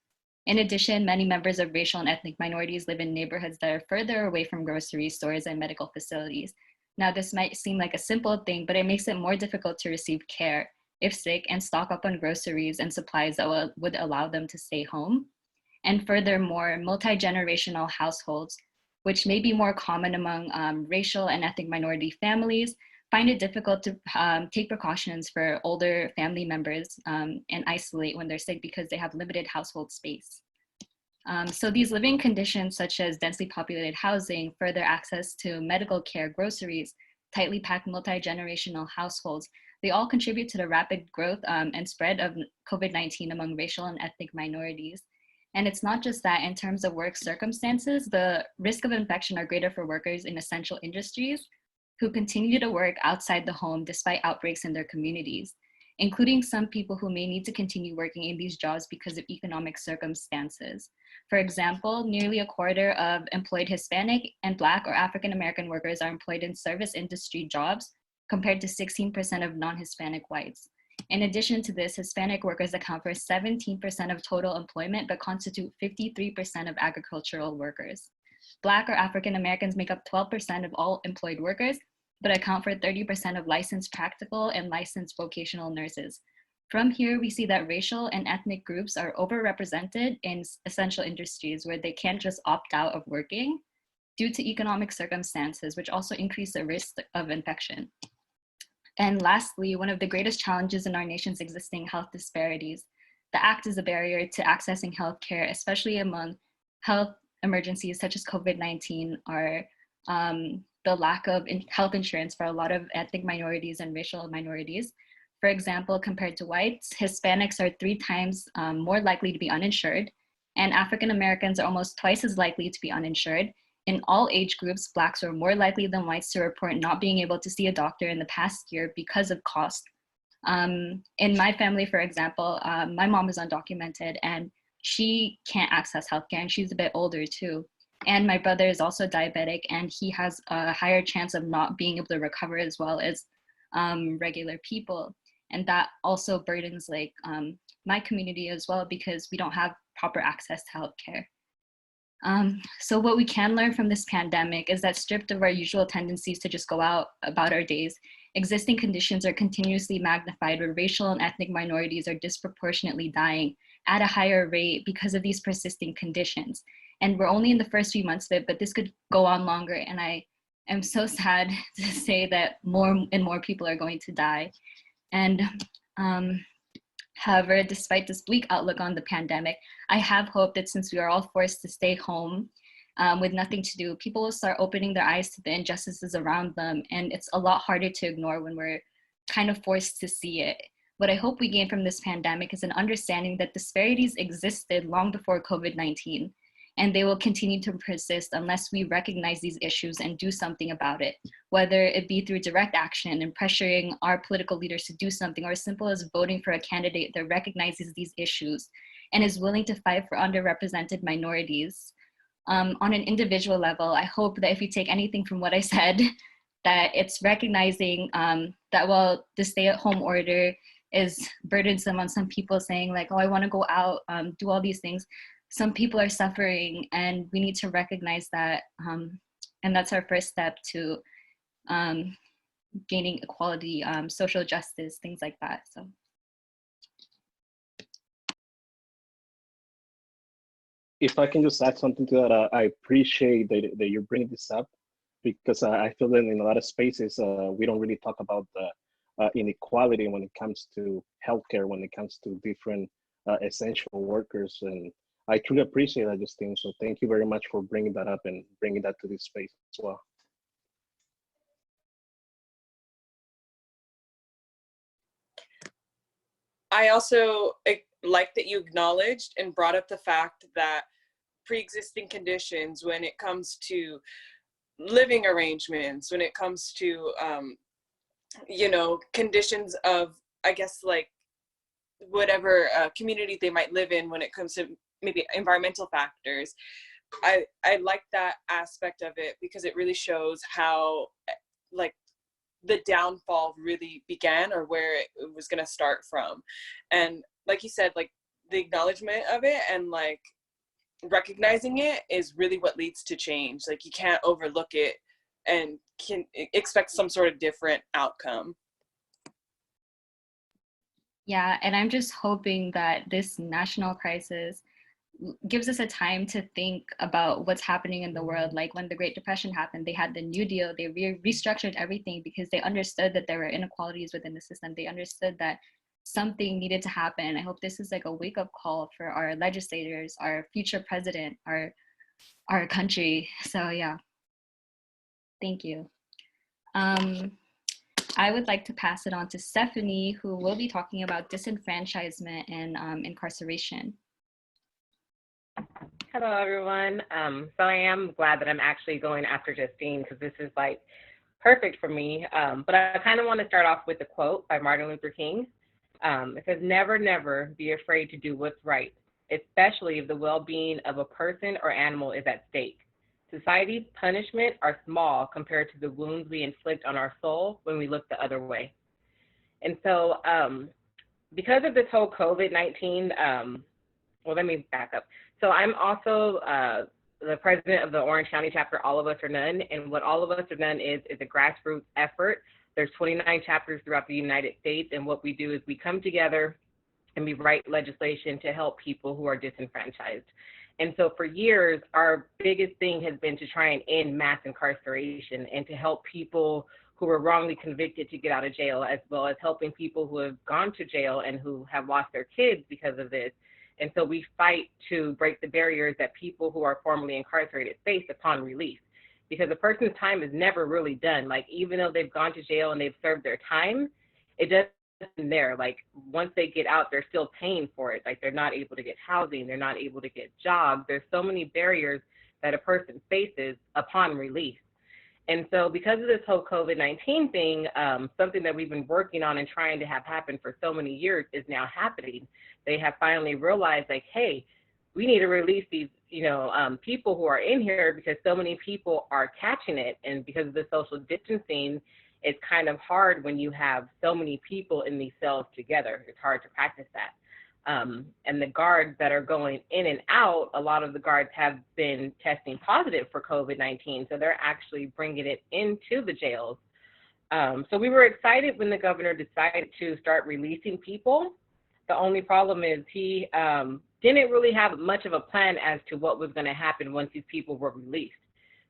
In addition, many members of racial and ethnic minorities live in neighborhoods that are further away from grocery stores and medical facilities. Now, this might seem like a simple thing, but it makes it more difficult to receive care if sick and stock up on groceries and supplies that would allow them to stay home. And furthermore, multi-generational households, which may be more common among racial and ethnic minority families, find it difficult to take precautions for older family members and isolate when they're sick because they have limited household space. So these living conditions, such as densely populated housing, further access to medical care, groceries, tightly packed multi-generational households, they all contribute to the rapid growth and spread of COVID-19 among racial and ethnic minorities. And it's not just that. In terms of work circumstances, the risk of infection are greater for workers in essential industries who continue to work outside the home despite outbreaks in their communities. including some people who may need to continue working in these jobs because of economic circumstances. For example, nearly a quarter of employed Hispanic and Black or African American workers are employed in service industry jobs, compared to 16% of non-Hispanic whites. In addition to this, Hispanic workers account for 17% of total employment, but constitute 53% of agricultural workers. Black or African Americans make up 12% of all employed workers, but account for 30% of licensed practical and licensed vocational nurses. From here, we see that racial and ethnic groups are overrepresented in essential industries where they can't just opt out of working due to economic circumstances, which also increase the risk of infection. And lastly, one of the greatest challenges in our nation's existing health disparities, the ACT is a barrier to accessing healthcare, especially among health emergencies such as COVID-19, are the lack of health insurance for a lot of ethnic minorities and racial minorities. For example, compared to whites, Hispanics are 3 times more likely to be uninsured, and African Americans are almost twice as likely to be uninsured. In all age groups, Blacks are more likely than whites to report not being able to see a doctor in the past year because of cost. In my family, for example, my mom is undocumented and she can't access healthcare, and she's a bit older too. And my brother is also diabetic, and he has a higher chance of not being able to recover as well as regular people. And that also burdens like my community as well, because we don't have proper access to healthcare. So what we can learn from this pandemic is that, stripped of our usual tendencies to just go out about our days, existing conditions are continuously magnified, where racial and ethnic minorities are disproportionately dying at a higher rate because of these persisting conditions. And we're only in the first few months of it, but this could go on longer. And I am so sad to say that more and more people are going to die. And however, despite this bleak outlook on the pandemic, I have hope that since we are all forced to stay home with nothing to do, people will start opening their eyes to the injustices around them. And it's a lot harder to ignore when we're kind of forced to see it. What I hope we gain from this pandemic is an understanding that disparities existed long before COVID-19, and they will continue to persist unless we recognize these issues and do something about it, whether it be through direct action and pressuring our political leaders to do something, or as simple as voting for a candidate that recognizes these issues and is willing to fight for underrepresented minorities. On an individual level, I hope that if you take anything from what I said, that it's recognizing that while the stay-at-home order is burdensome on some people, saying like, oh, I want to go out, do all these things, some people are suffering, and we need to recognize that. And that's our first step to gaining equality, social justice, things like that. So.
If I can just add something to that, I appreciate that you're bringing this up, because I feel that in a lot of spaces, we don't really talk about the inequality when it comes to healthcare, when it comes to different essential workers. And I truly appreciate that, Justine. So thank you very much for bringing that up and bringing that to this space as well.
I also like that you acknowledged and brought up the fact that pre-existing conditions, when it comes to living arrangements, when it comes to, you know, conditions of, I guess, like whatever community they might live in, when it comes to maybe environmental factors. I like that aspect of it, because it really shows how like the downfall really began, or where it was going to start from. And like you said, like the acknowledgement of it and like recognizing it is really what leads to change. Like you can't overlook it and can expect some sort of different outcome.
Yeah, and I'm just hoping that this national crisis gives us a time to think about what's happening in the world. Like when the Great Depression happened, they had the New Deal, they restructured everything because they understood that there were inequalities within the system. They understood that something needed to happen. I hope this is like a wake-up call for our legislators, our future president, our country. So yeah, thank you. I would like to pass it on to Stephanie, who will be talking about disenfranchisement and incarceration.
Hello, everyone. So I am glad that I'm actually going after Justine, because this is like perfect for me. But I kind of want to start off with a quote by Martin Luther King. It says, never, never be afraid to do what's right, especially if the well-being of a person or animal is at stake. Society's punishment are small compared to the wounds we inflict on our soul when we look the other way. And so because of this whole COVID-19, well, let me back up. So I'm also the president of the Orange County chapter, All of Us or None. And what All of Us or None is a grassroots effort. There's 29 chapters throughout the United States. And what we do is we come together and we write legislation to help people who are disenfranchised. And so for years, our biggest thing has been to try and end mass incarceration and to help people who were wrongly convicted to get out of jail, as well as helping people who have gone to jail and who have lost their kids because of this. And so we fight to break the barriers that people who are formerly incarcerated face upon release, because a person's time is never really done. Like, even though they've gone to jail and they've served their time, it doesn't there. Like, once they get out, they're still paying for it. Like, they're not able to get housing, they're not able to get jobs. There's so many barriers that a person faces upon release. And so because of this whole COVID-19 thing, something that we've been working on and trying to have happen for so many years is now happening. They have finally realized, like, hey, we need to release these, people who are in here, because so many people are catching it. And because of the social distancing, it's kind of hard when you have so many people in these cells together. It's hard to practice that. And the guards that are going in and out, a lot of the guards have been testing positive for COVID-19. So they're actually bringing it into the jails. So we were excited when the governor decided to start releasing people. The only problem is he didn't really have much of a plan as to what was going to happen once these people were released.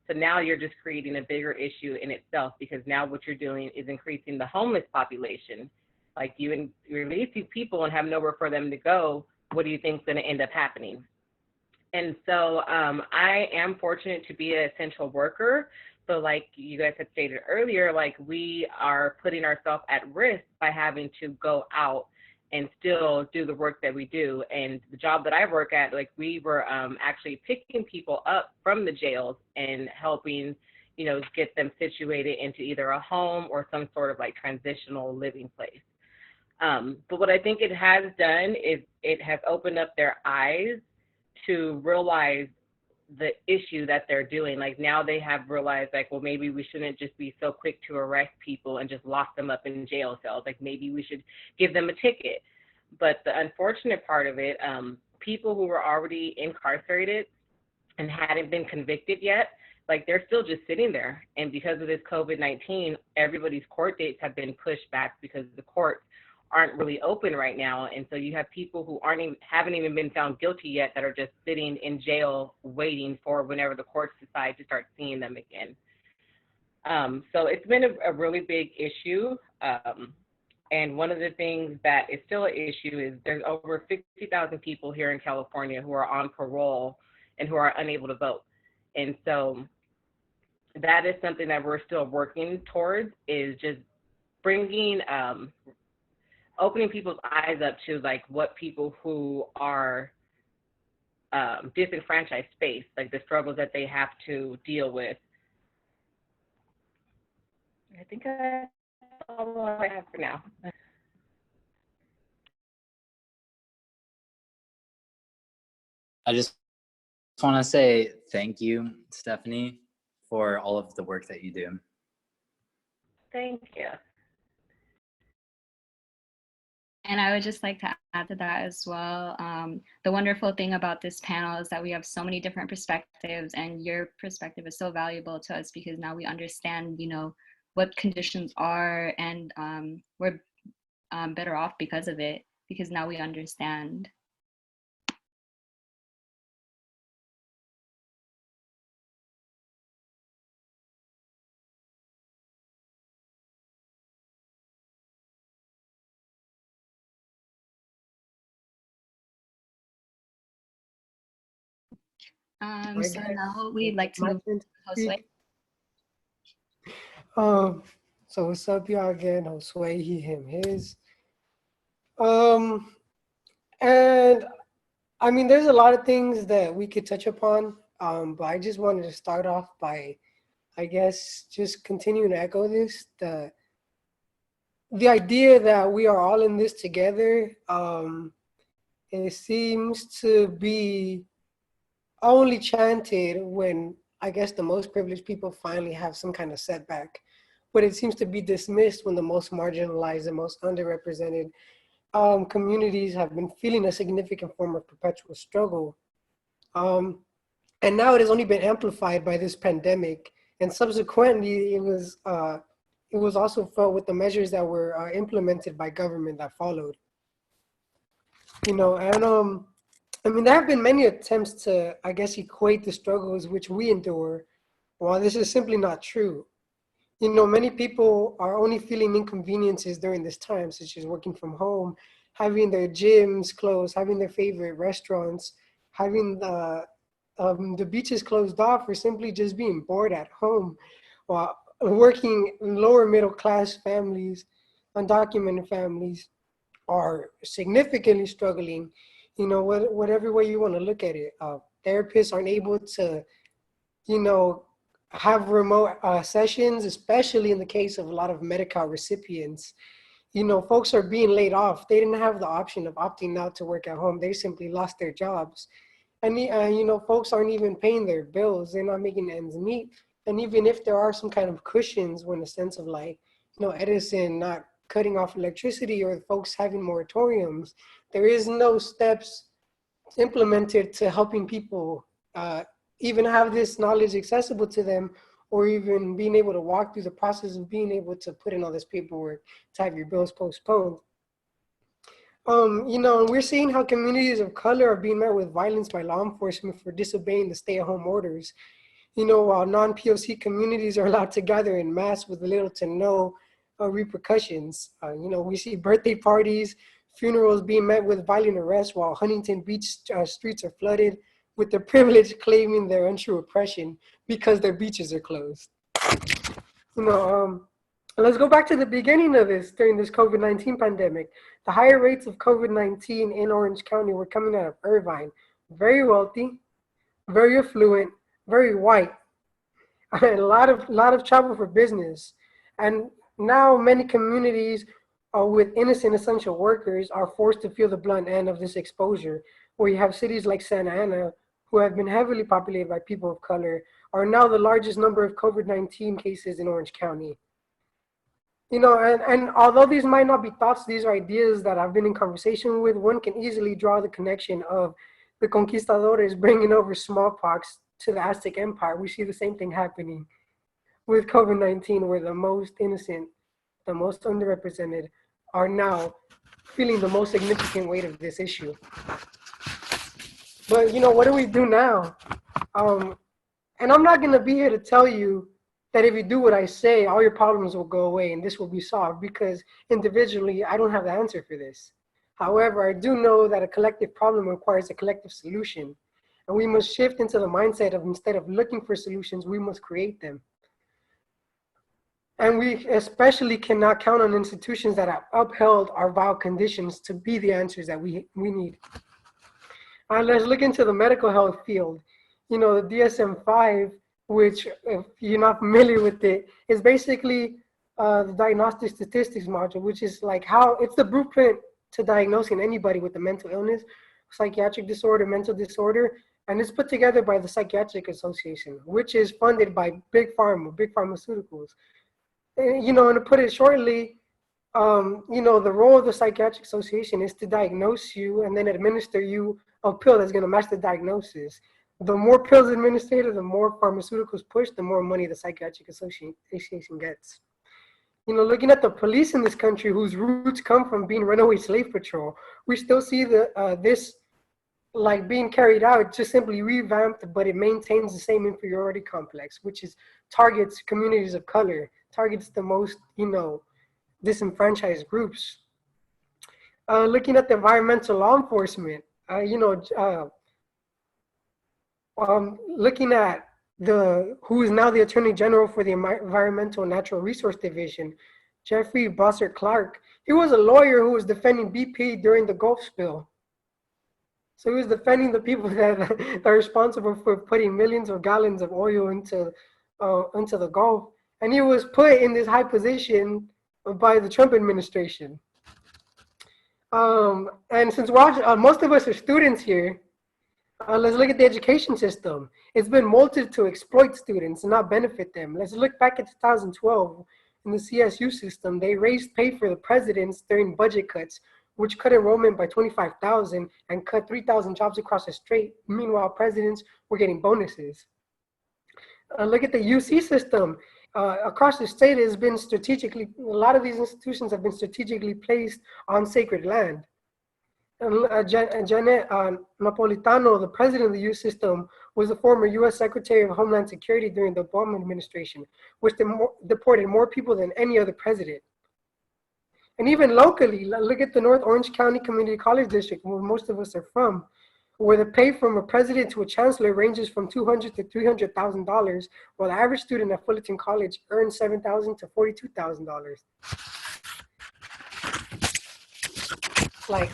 So now you're just creating a bigger issue in itself, because now what you're doing is increasing the homeless population. Like, you release these people and have nowhere for them to go, what do you think is going to end up happening? And so I am fortunate to be an essential worker. So like you guys had stated earlier, like, we are putting ourselves at risk by having to go out and still do the work that we do. And the job that I work at, like, we were actually picking people up from the jails and helping, get them situated into either a home or some sort of like transitional living place. But what I think it has done is it has opened up their eyes to realize the issue that they're doing. Like, now they have realized, like, well, maybe we shouldn't just be so quick to arrest people and just lock them up in jail cells. Like, maybe we should give them a ticket. But the unfortunate part of it, people who were already incarcerated and hadn't been convicted yet, like, they're still just sitting there. And because of this COVID-19, everybody's court dates have been pushed back because the courts aren't really open right now. And so you have people who haven't even been found guilty yet that are just sitting in jail waiting for whenever the courts decide to start seeing them again. So it's been a really big issue. And one of the things that is still an issue is there's over 50,000 people here in California who are on parole and who are unable to vote. And so that is something that we're still working towards, is just bringing, opening people's eyes up to, like, what people who are disenfranchised face, like the struggles that they have to deal with. I think that's all I have for now.
I just want to say thank you, Stephanie, for all of the work that you do.
Thank you.
And I would just like to add to that as well. The wonderful thing about this panel is that we have so many different perspectives, and your perspective is so valuable to us because now we understand, what conditions are, and we're better off because of it, because now we understand. So now we'd like to move to Josue.
So what's up, y'all? Again, Josue, he, him, his. And I mean, there's a lot of things that we could touch upon, but I just wanted to start off by, I guess, just continuing to echo this, that the idea that we are all in this together, it seems to be only chanted when I guess the most privileged people finally have some kind of setback. But it seems to be dismissed when the most marginalized and most underrepresented communities have been feeling a significant form of perpetual struggle. Um, and now it has only been amplified by this pandemic. And subsequently, it was also felt with the measures that were implemented by government that followed. You know, and I mean, there have been many attempts to, I guess, equate the struggles which we endure, while this is simply not true. You know, many people are only feeling inconveniences during this time, such as working from home, having their gyms closed, having their favorite restaurants, having the beaches closed off, or simply just being bored at home, while working lower middle class families, undocumented families are significantly struggling, you know, whatever way you want to look at it. Therapists aren't able to, you know, have remote sessions, especially in the case of a lot of Medi-Cal recipients. You know, folks are being laid off. They didn't have the option of opting out to work at home. They simply lost their jobs. And, you know, folks aren't even paying their bills. They're not making ends meet. And even if there are some kind of cushions, when a sense of like, you know, Edison not cutting off electricity or folks having moratoriums, there is no steps implemented to helping people even have this knowledge accessible to them, or even being able to walk through the process of being able to put in all this paperwork to have your bills postponed. You know, we're seeing how communities of color are being met with violence by law enforcement for disobeying the stay-at-home orders. You know, while non-POC communities are allowed to gather in mass with little to no repercussions. You know, we see birthday parties, funerals being met with violent arrests, while Huntington Beach streets are flooded with the privileged claiming their untrue oppression because their beaches are closed. You know, let's go back to the beginning of this during this COVID-19 pandemic. The higher rates of COVID-19 in Orange County were coming out of Irvine, very wealthy, very affluent, very white, and a lot of travel for business. And now many communities with innocent essential workers are forced to feel the blunt end of this exposure, where you have cities like Santa Ana, who have been heavily populated by people of color, are now the largest number of COVID-19 cases in Orange County. You know, and although these might not be thoughts, these are ideas that I've been in conversation with, one can easily draw the connection of the conquistadores bringing over smallpox to the Aztec Empire. We see the same thing happening with COVID-19, where the most innocent, the most underrepresented are now feeling the most significant weight of this issue. But, you know, what do we do now? And I'm not going to be here to tell you that if you do what I say, all your problems will go away and this will be solved, because individually, I don't have the answer for this. However, I do know that a collective problem requires a collective solution. And we must shift into the mindset of, instead of looking for solutions, we must create them. And we especially cannot count on institutions that have upheld our vile conditions to be the answers that we need. Let's look into the medical health field. You know, the DSM-5, which, if you're not familiar with it, is basically the diagnostic statistics module, which is like how it's the blueprint to diagnosing anybody with a mental illness, psychiatric disorder, mental disorder, and it's put together by the Psychiatric Association, which is funded by big pharma, big pharmaceuticals. And, you know, and to put it shortly, you know, the role of the Psychiatric Association is to diagnose you and then administer you a pill that's going to match the diagnosis. The more pills administered, the more pharmaceuticals pushed, the more money the Psychiatric Association gets. You know, looking at the police in this country, whose roots come from being runaway slave patrol, we still see this like being carried out, just simply revamped, but it maintains the same inferiority complex, which is targets communities of color, targets the most, you know, disenfranchised groups. Looking at the environmental law enforcement, you know, looking at who is now the Attorney General for the Environmental and Natural Resource Division, Jeffrey Bossert Clark. He was a lawyer who was defending BP during the Gulf spill. So he was defending the people that are responsible for putting millions of gallons of oil into the Gulf. And he was put in this high position by the Trump administration. And since most of us are students here, let's look at the education system. It's been molded to exploit students and not benefit them. Let's look back at 2012 in the CSU system. They raised pay for the presidents during budget cuts, which cut enrollment by 25,000 and cut 3,000 jobs across the state. Meanwhile, presidents were getting bonuses. Look at the UC system. Across the state, it has been strategically, a lot of these institutions have been strategically placed on sacred land. Janet Napolitano, the president of the youth system, was the former U.S. Secretary of Homeland Security during the Obama administration, which deported more people than any other president. And even locally, look at the North Orange County Community College District, where most of us are from, where the pay from a president to a chancellor ranges from $200,000 to $300,000, while the average student at Fullerton College earns $7,000 to $42,000. Like,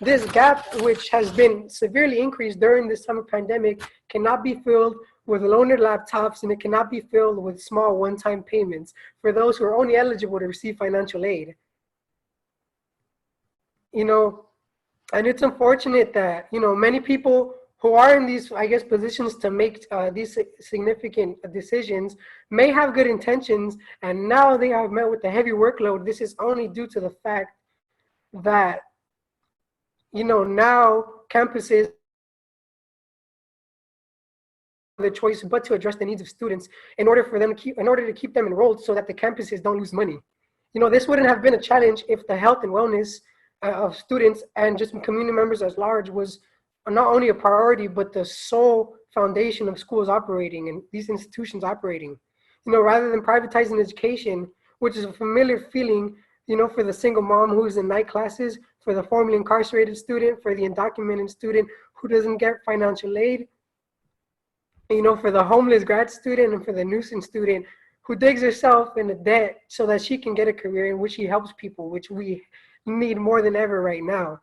this gap, which has been severely increased during the summer pandemic, cannot be filled with loaner laptops, and it cannot be filled with small one-time payments for those who are only eligible to receive financial aid. You know, and it's unfortunate that, you know, many people who are in these, I guess, positions to make these significant decisions may have good intentions, and now they have met with the heavy workload. This is only due to the fact that, you know, now campuses the choice but to address the needs of students in order to keep them enrolled, so that the campuses don't lose money. You know, this wouldn't have been a challenge if the health and wellness of students and just community members at large was not only a priority, but the sole foundation of schools operating and these institutions operating. You know, rather than privatizing education, which is a familiar feeling, you know, for the single mom who's in night classes, for the formerly incarcerated student, for the undocumented student who doesn't get financial aid, you know, for the homeless grad student, and for the nuisance student who digs herself into debt so that she can get a career in which she helps people, which we need more than ever right now.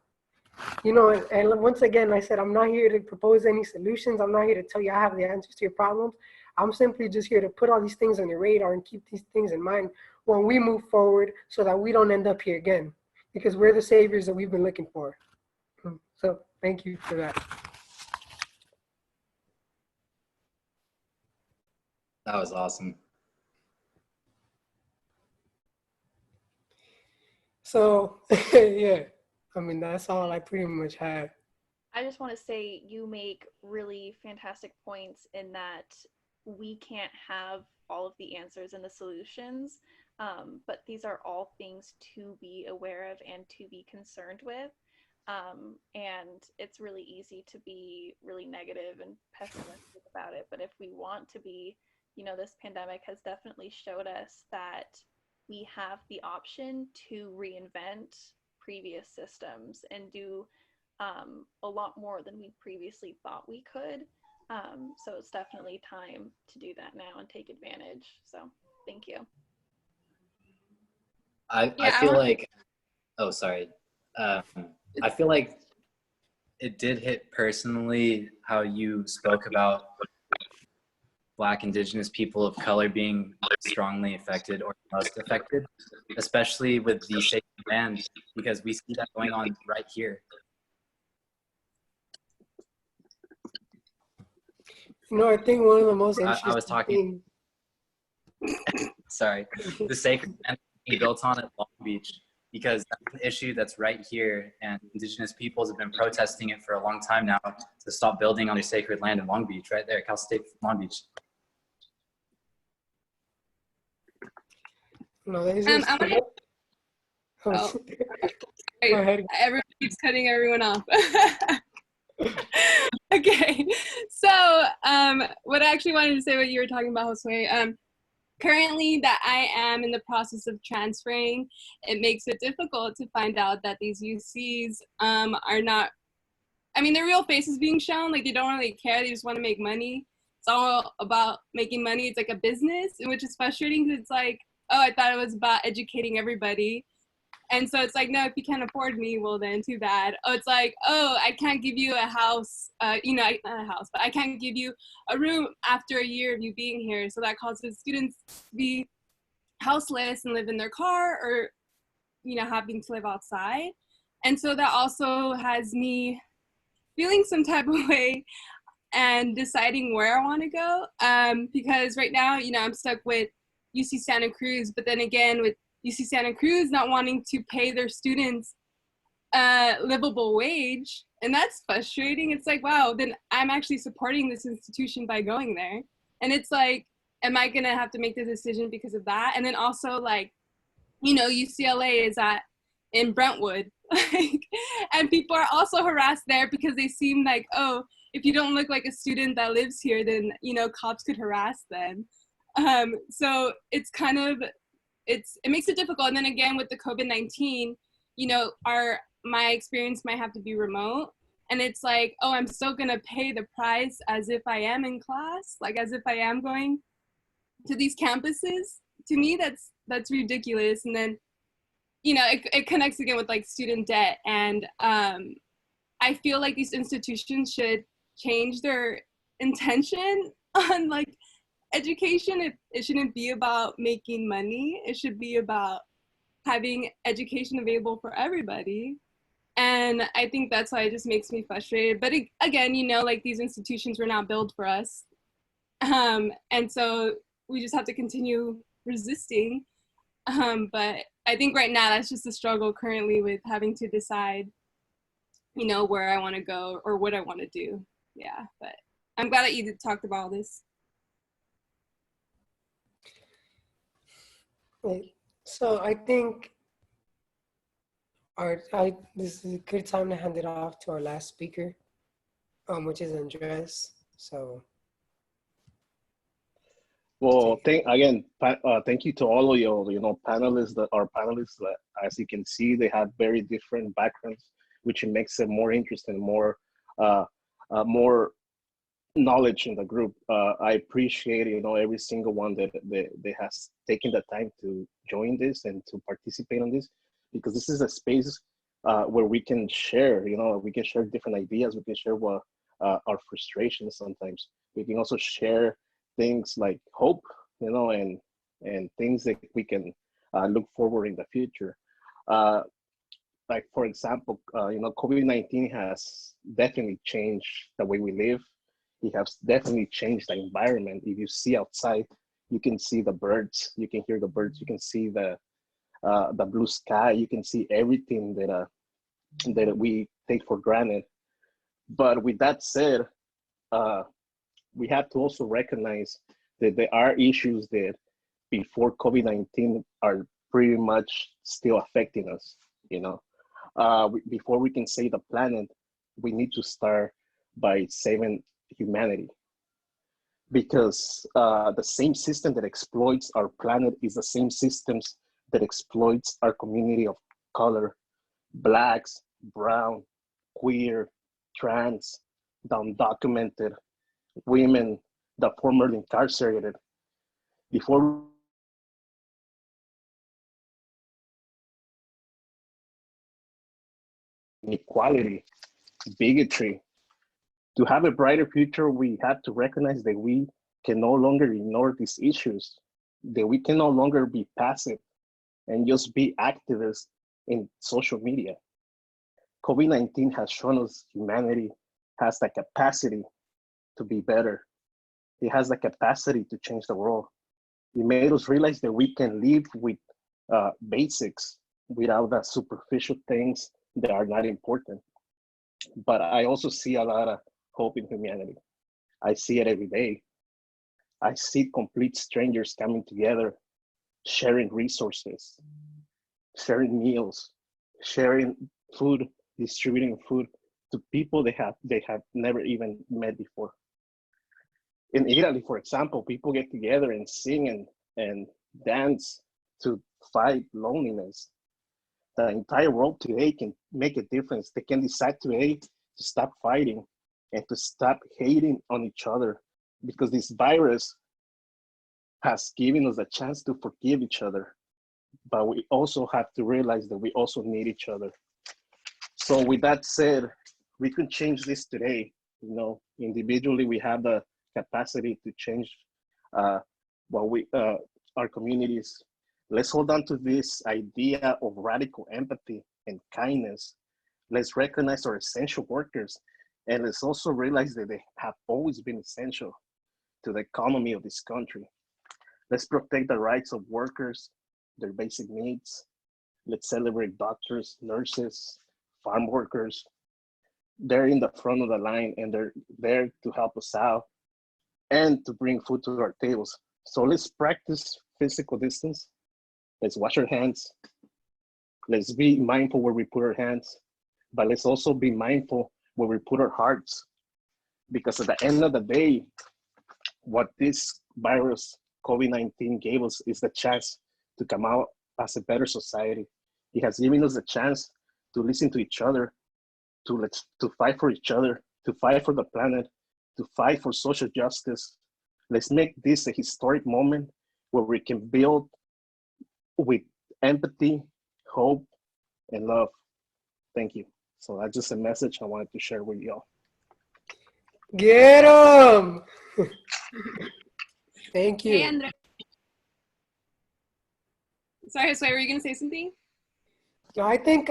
You know, and once again, I said, I'm not here to propose any solutions. I'm not here to tell you I have the answers to your problems. I'm simply just here to put all these things on your radar and keep these things in mind when we move forward, so that we don't end up here again, because we're the saviors that we've been looking for. So thank you for that.
That was awesome.
So yeah, I mean, that's all I pretty much had.
I just want to say you make really fantastic points in that we can't have all of the answers and the solutions, but these are all things to be aware of and to be concerned with. And it's really easy to be really negative and pessimistic about it. But if we want to be, you know, this pandemic has definitely showed us that we have the option to reinvent previous systems and do a lot more than we previously thought we could. So it's definitely time to do that now and take advantage. So thank you.
I feel like, oh, sorry. I feel like it did hit personally how you spoke about Black, Indigenous people of color being strongly affected or most affected, especially with the sacred land, because we see that going on right here.
You know, I think one of the most interesting
I was talking, sorry, the sacred land being built on at Long Beach, because that's an issue that's right here, and Indigenous peoples have been protesting it for a long time now to stop building on their sacred land in Long Beach, right there, Cal State Long Beach.
No, that is
Go
ahead.
Everyone keeps cutting everyone off. Okay, so what I actually wanted to say, what you were talking about, Josue, currently that I am in the process of transferring, it makes it difficult to find out that these UCs are not, I mean, their real faces being shown, like they don't really care, they just want to make money. It's all about making money. It's like a business, which is frustrating because it's like, oh, I thought it was about educating everybody. And so it's like, no, if you can't afford me, well then too bad. Oh, it's like, oh, I can't give you a house, you know, not a house, but I can't give you a room after a year of you being here. So that causes students to be houseless and live in their car, or, you know, having to live outside. And so that also has me feeling some type of way and deciding where I want to go. Because right now, you know, I'm stuck with UC Santa Cruz, but then again, with UC Santa Cruz not wanting to pay their students a livable wage, and that's frustrating. It's like, wow, then I'm actually supporting this institution by going there. And it's like, am I gonna have to make the decision because of that? And then also, like, you know, UCLA is in Brentwood, like, and people are also harassed there because they seem like, oh, if you don't look like a student that lives here, then, you know, cops could harass them. So it's kind of, it makes it difficult. And then again, with the COVID-19, you know, my experience might have to be remote. And it's like, oh, I'm still gonna pay the price as if I am in class, like as if I am going to these campuses. To me, that's ridiculous. And then, you know, it connects again with like student debt. And I feel like these institutions should change their intention on like education. It shouldn't be about making money. It should be about having education available for everybody. And I think that's why it just makes me frustrated. But again, you know, like these institutions were not built for us. And so we just have to continue resisting. But I think right now that's just a struggle currently with having to decide, you know, where I want to go or what I want to do. Yeah, but I'm glad that you talked about all this.
Right. So I think this is a good time to hand it off to our last speaker, which is Andres. So.
Well, thank you to all of you, panelists. Our panelists, as you can see, they have very different backgrounds, which makes it more interesting, more knowledge in the group. I appreciate, every single one that has taken the time to join this and to participate on this, because this is a space where we can share, we can share different ideas. We can share what our frustrations sometimes. We can also share things like hope, and things that we can look forward in the future. Like, for example, COVID-19 has definitely changed the way we live. It has definitely changed the environment. If you see outside, you can see the birds, you can hear the birds, you can see the blue sky, you can see everything that we take for granted. But with that said, we have to also recognize that there are issues that before COVID-19 are pretty much still affecting us, before we can save the planet, we need to start by saving humanity. Because the same system that exploits our planet is the same systems that exploits our community of color, Blacks, brown, queer, trans, the undocumented, women, the formerly incarcerated. Before inequality, bigotry. To have a brighter future, we have to recognize that we can no longer ignore these issues, that we can no longer be passive and just be activists in social media. COVID-19 has shown us humanity has the capacity to be better. It has the capacity to change the world. It made us realize that we can live with basics without the superficial things that are not important. But I also see a lot of hope in humanity. I see it every day. I see complete strangers coming together, sharing resources, sharing meals, sharing food, distributing food to people they have never even met before. In Italy, for example, people get together and sing and dance to fight loneliness. The entire world today can make a difference. They can decide today to stop fighting and to stop hating on each other, because this virus has given us a chance to forgive each other. But we also have to realize that we also need each other. So with that said, we can change this today. Individually, we have the capacity to change our communities. Let's hold on to this idea of radical empathy and kindness. Let's recognize our essential workers, and let's also realize that they have always been essential to the economy of this country. Let's protect the rights of workers, their basic needs. Let's celebrate doctors, nurses, farm workers. They're in the front of the line and they're there to help us out and to bring food to our tables. So let's practice physical distance. Let's wash our hands. Let's be mindful where we put our hands, but let's also be mindful where we put our hearts. Because at the end of the day, what this virus, COVID-19, gave us is the chance to come out as a better society. It has given us a chance to listen to each other, to fight for each other, to fight for the planet, to fight for social justice. Let's make this a historic moment where we can build with empathy, hope, and love. Thank you. So that's just a message I wanted to share with y'all.
Get 'em! Thank you.
Hey, Andres. Sorry, were you gonna say something?
I think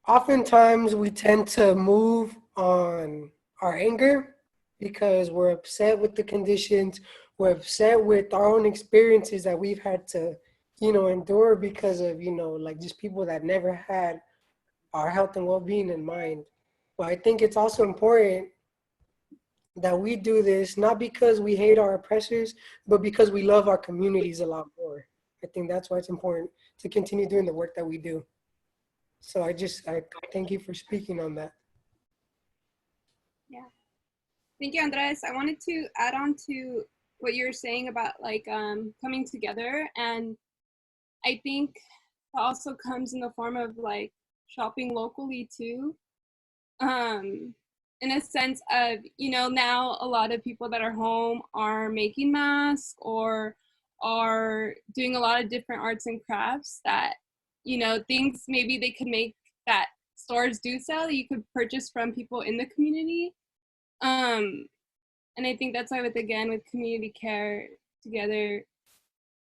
oftentimes we tend to move on our anger because we're upset with the conditions, we're upset with our own experiences that we've had to, endure because of, like just people that never had our health and well-being in mind. But I think it's also important that we do this not because we hate our oppressors, but because we love our communities a lot more. I think that's why it's important to continue doing the work that we do. So I thank you for speaking on that.
Yeah. Thank you, Andres. I wanted to add on to what you were saying about coming together. And I think it also comes in the form of shopping locally too. In a sense of, now a lot of people that are home are making masks or are doing a lot of different arts and crafts that, things maybe they could make that stores do sell, you could purchase from people in the community. And I think that's why with community care together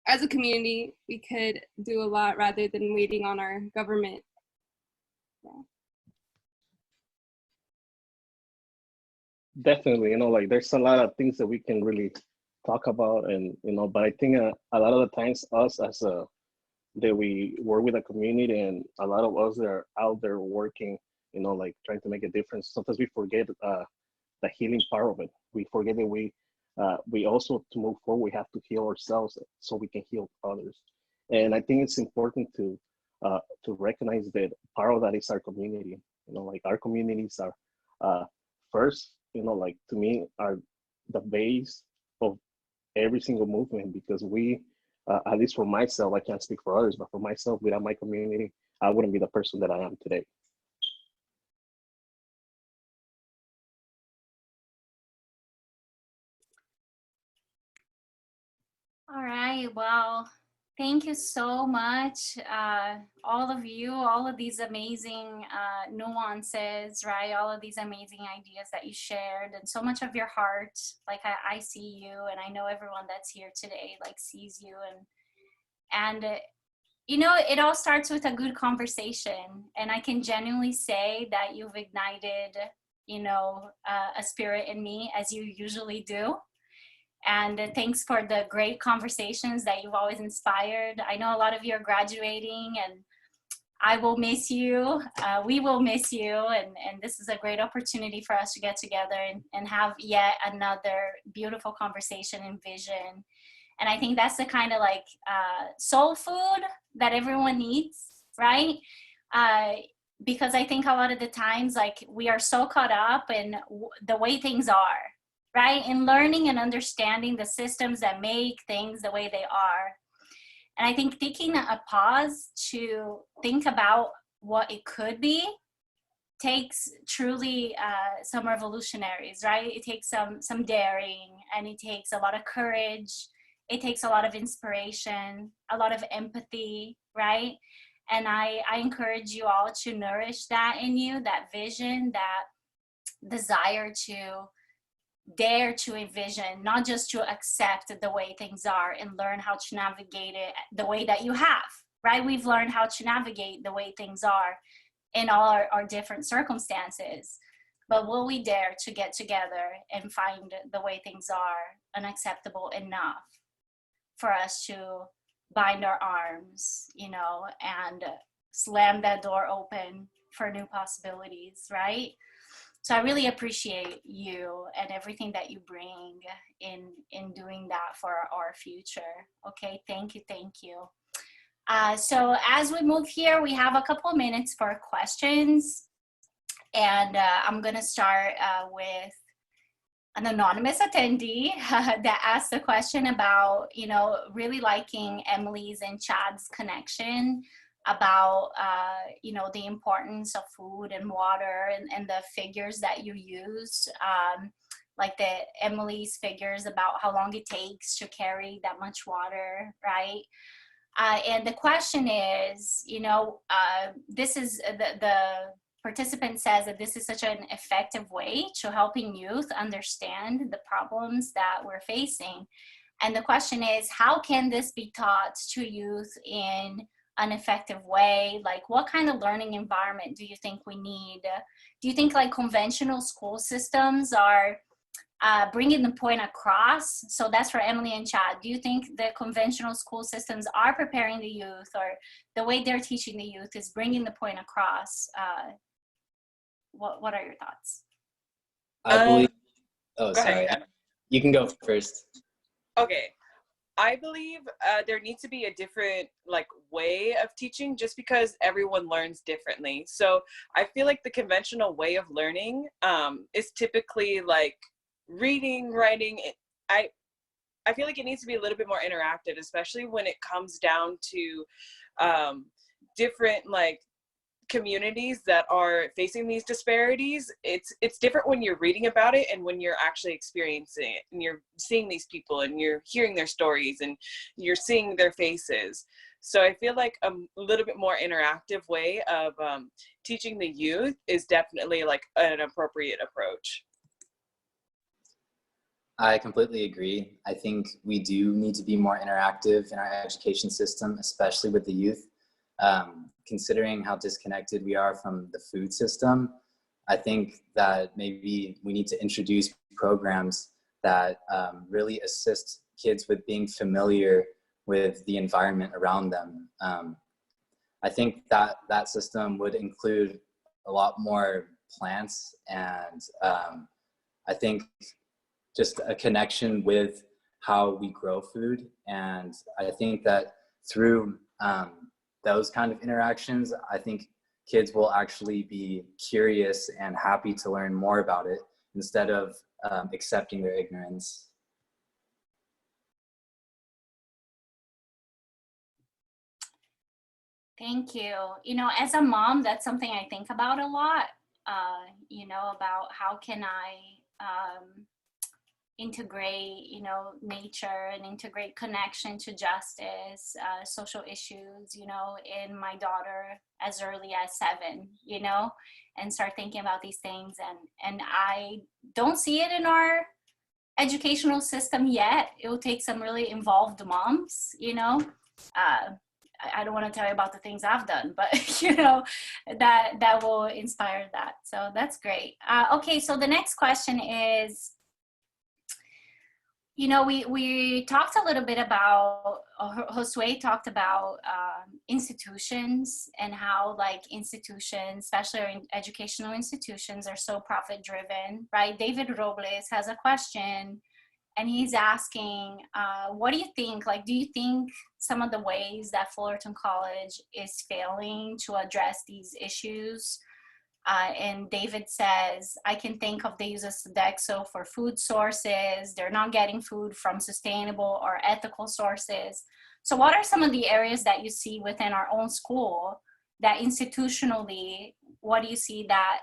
as a community, we could do a lot rather than waiting on our government. Yeah.
Definitely, there's a lot of things that we can really talk about, and but I think a lot of the times us that we work with a community, and a lot of us that are out there working, trying to make a difference, sometimes we forget the healing part of it. We forget that we also, to move forward, we have to heal ourselves so we can heal others. And I think it's important to recognize that part of that is our community. Our communities are first, to me, are the base of every single movement, because we, at least for myself, I can't speak for others, but for myself, without my community, I wouldn't be the person that I am today.
All right, well, thank you so much, all of you, all of these amazing nuances, right? All of these amazing ideas that you shared, and so much of your heart. Like I see you, and I know everyone that's here today sees you, and it all starts with a good conversation, and I can genuinely say that you've ignited, a spirit in me, as you usually do. And thanks for the great conversations that you've always inspired. I know a lot of you are graduating, and I will miss you. We will miss you. And this is a great opportunity for us to get together and have yet another beautiful conversation and vision. And I think that's the kind of soul food that everyone needs, right? Because I think a lot of the times, we are so caught up in the way things are, right? In learning and understanding the systems that make things the way they are. And I think taking a pause to think about what it could be takes truly some revolutionaries, right? It takes some daring, and it takes a lot of courage. It takes a lot of inspiration, a lot of empathy, right? And I encourage you all to nourish that in you, that vision, that desire to dare to envision, not just to accept the way things are and learn how to navigate it the way that you have, right? We've learned how to navigate the way things are in all our different circumstances. But will we dare to get together and find the way things are unacceptable enough for us to bind our arms, you know, and slam that door open for new possibilities, right? So I really appreciate you and everything that you bring in doing that for our future. Okay, thank you, thank you. So as we move here, we have a couple of minutes for questions. And I'm gonna start with an anonymous attendee that asked a question about, you know, really liking Emily's and Chad's connection about, you know, the importance of food and water and the figures that you use, like the Emily's figures about how long it takes to carry that much water, right? And the question is, you know, this is the participant says that this is such an effective way to helping youth understand the problems that we're facing. And the question is, how can this be taught to youth in an effective way? Like, what kind of learning environment do you think we need? Do you think like conventional school systems are bringing the point across? So that's for Emily and Chad. Do you think the conventional school systems are preparing the youth, or the way they're teaching the youth is bringing the point across? What are your thoughts?
I believe, oh,
Go
sorry.
ahead.
You can go first.
Okay. I believe there needs to be a different like way of teaching, just because everyone learns differently. So I feel like the conventional way of learning is typically like reading, writing. I feel like it needs to be a little bit more interactive, especially when it comes down to different like communities that are facing these disparities. It's different when you're reading about it and when you're actually experiencing it and you're seeing these people and you're hearing their stories and you're seeing their faces. So I feel like a little bit more interactive way of teaching the youth is definitely like an appropriate approach.
I completely agree. I think we do need to be more interactive in our education system, especially with the youth. Considering how disconnected we are from the food system, I think that maybe we need to introduce programs that really assist kids with being familiar with the environment around them. I think that that system would include a lot more plants and I think just a connection with how we grow food. And I think that through those kind of interactions, I think kids will actually be curious and happy to learn more about it instead of accepting their ignorance.
Thank you. You know, as a mom, that's something I think about a lot, you know, about how can I integrate, you know, nature and integrate connection to justice, social issues, you know, in my daughter as early as 7, you know, and start thinking about these things. And I don't see it in our educational system yet. It will take some really involved moms, you know. I don't want to tell you about the things I've done, but you know, that will inspire that. So that's great. Okay, so the next question is, you know, we talked a little bit about, Josue talked about institutions and how like institutions, especially our educational institutions, are so profit driven, right? David Robles has a question and he's asking, what do you think, like, do you think some of the ways that Fullerton College is failing to address these issues? And David says, I can think of the use of Sodexo for food sources. They're not getting food from sustainable or ethical sources. So what are some of the areas that you see within our own school that institutionally, what do you see that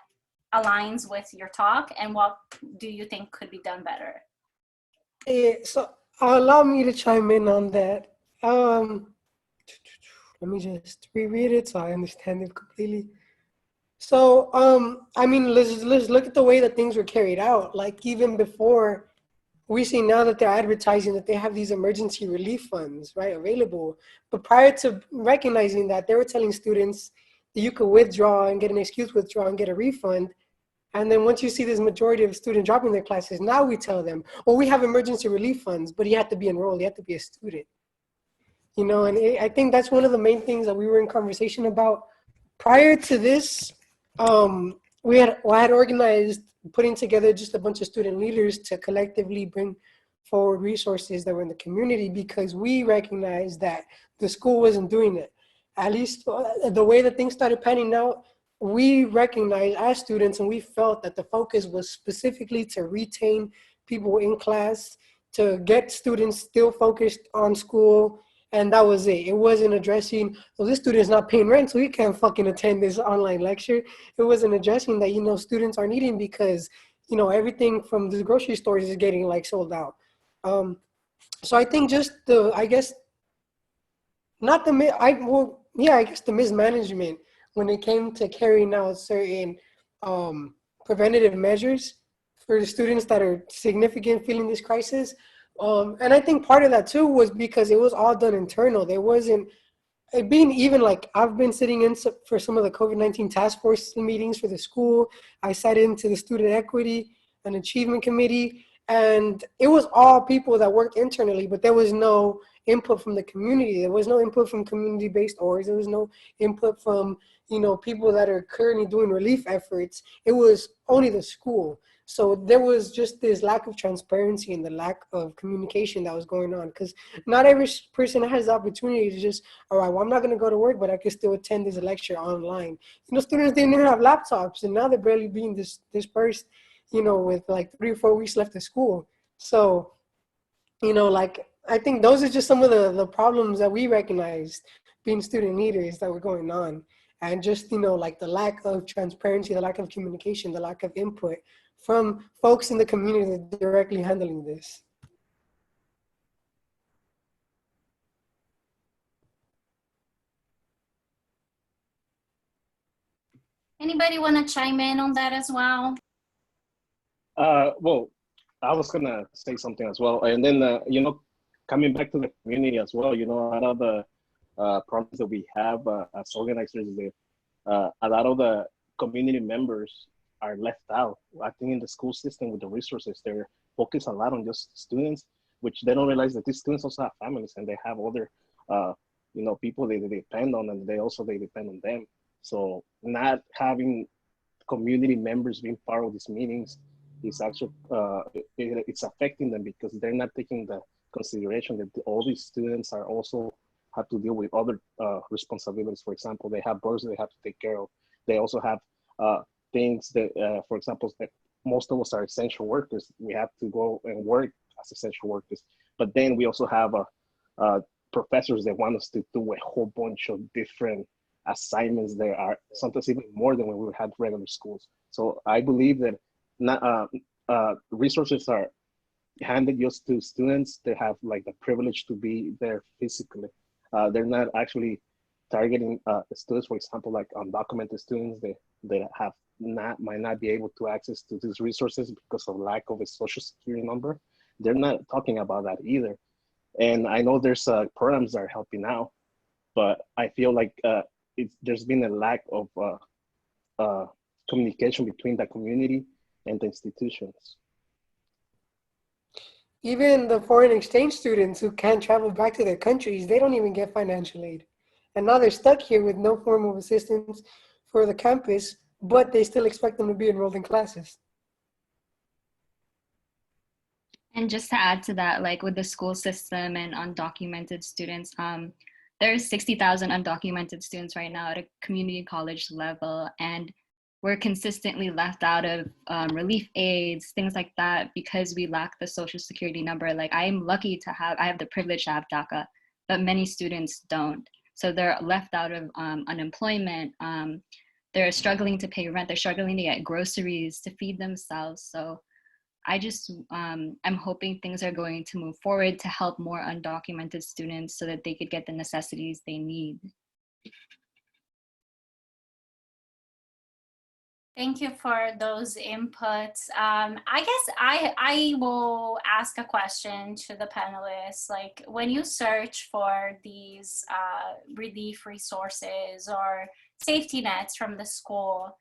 aligns with your talk, and what do you think could be done better?
So allow me to chime in on that. Let me just reread it so I understand it completely. So, I mean, let's look at the way that things were carried out. Like even before, we see now that they're advertising that they have these emergency relief funds, right, available. But prior to recognizing that, they were telling students that you could withdraw and get an excuse withdraw and get a refund. And then once you see this majority of students dropping their classes, now we tell them, well, we have emergency relief funds, but you have to be enrolled, you have to be a student. You know, and I think that's one of the main things that we were in conversation about. Prior to this, I had organized putting together just a bunch of student leaders to collectively bring forward resources that were in the community because we recognized that the school wasn't doing it. At least the way that things started panning out, we recognized as students and we felt that the focus was specifically to retain people in class, to get students still focused on school, and that was it. It wasn't addressing, well, this student is not paying rent, so he can't fucking attend this online lecture. It wasn't addressing that, you know, students aren't eating because, you know, everything from the grocery stores is getting like sold out. So I think just I guess, not the, I guess the mismanagement when it came to carrying out certain preventative measures for the students that are significant feeling this crisis. And I think part of that too was because it was all done internal. There wasn't, it being even like, I've been sitting in for some of the COVID-19 task force meetings for the school. I sat into the student equity and achievement committee, and it was all people that worked internally, but there was no input from the community. There was no input from community-based orgs. There was no input from, you know, people that are currently doing relief efforts. It was only the school. So there was just this lack of transparency and the lack of communication that was going on, because not every person has the opportunity to just, all right, well, I'm not going to go to work, but I can still attend this lecture online. You know, students didn't even have laptops, and now they're barely being dispersed, you know, with like 3 or 4 weeks left of school. So, you know, like, I think those are just some of the problems that we recognized being student leaders that were going on. And just, you know, like the lack of transparency, the lack of communication, the lack of input from folks in the community that are directly handling this.
Anybody want to chime in on that as well?
Well, I was gonna say something as well, and then you know, coming back to the community as well, you know, a lot of the problems that we have as organizers, a lot of the community members are left out. I think in the school system with the resources, they're focused a lot on just students, which they don't realize that these students also have families and they have other, you know, people they depend on, and they depend on them. So not having community members being part of these meetings is actually it's affecting them because they're not taking the consideration that all these students are also have to deal with other responsibilities. For example, they have births they have to take care of. They also have things that, for example, that most of us are essential workers. We have to go and work as essential workers. But then we also have professors that want us to do a whole bunch of different assignments. There are sometimes even more than when we had regular schools. So I believe that not, resources are handed just to students. They have like the privilege to be there physically. They're not actually targeting students, for example, like undocumented students. They have might not be able to access to these resources because of lack of a social security number. They're not talking about that either. And I know there's programs that are helping out, but I feel like there's been a lack of communication between the community and the institutions.
Even the foreign exchange students who can't travel back to their countries, they don't even get financial aid. And now they're stuck here with no form of assistance for the campus, but they still expect them to be enrolled in classes.
And just to add to that, like with the school system and undocumented students, there's 60,000 undocumented students right now at a community college level, and we're consistently left out of relief aids, things like that, because we lack the social security number. Like I'm lucky to I have the privilege to have DACA, but many students don't. So they're left out of unemployment. They're struggling to pay rent. They're struggling to get groceries to feed themselves. So I'm hoping things are going to move forward to help more undocumented students so that they could get the necessities they need.
Thank you for those inputs. I guess I will ask a question to the panelists. Like, when you search for these relief resources or safety nets from the school,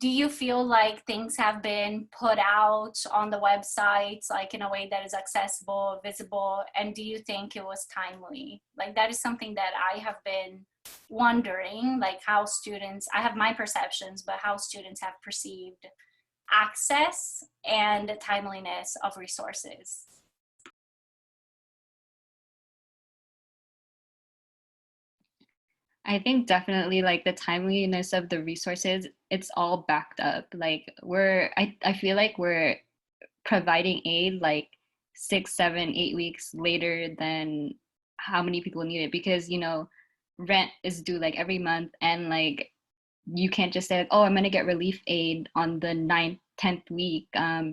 do you feel like things have been put out on the websites, like in a way that is accessible, visible, and do you think it was timely? Like, that is something that I have been wondering, like how students, I have my perceptions, but how students have perceived access and the timeliness of resources.
I think definitely like the timeliness of the resources, it's all backed up. Like I feel like we're providing aid like 6, 7, 8 weeks later than how many people need it, because you know rent is due like every month, and like you can't just say like, oh, I'm gonna get relief aid on the 9th, 10th week,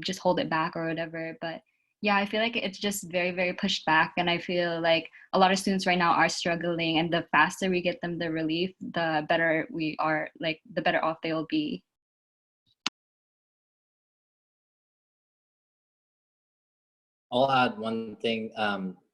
just hold it back or whatever. But yeah, I feel like it's just very, very pushed back, and I feel like a lot of students right now are struggling, and the faster we get them the relief, the better we are, like the better off they will be.
I'll add one thing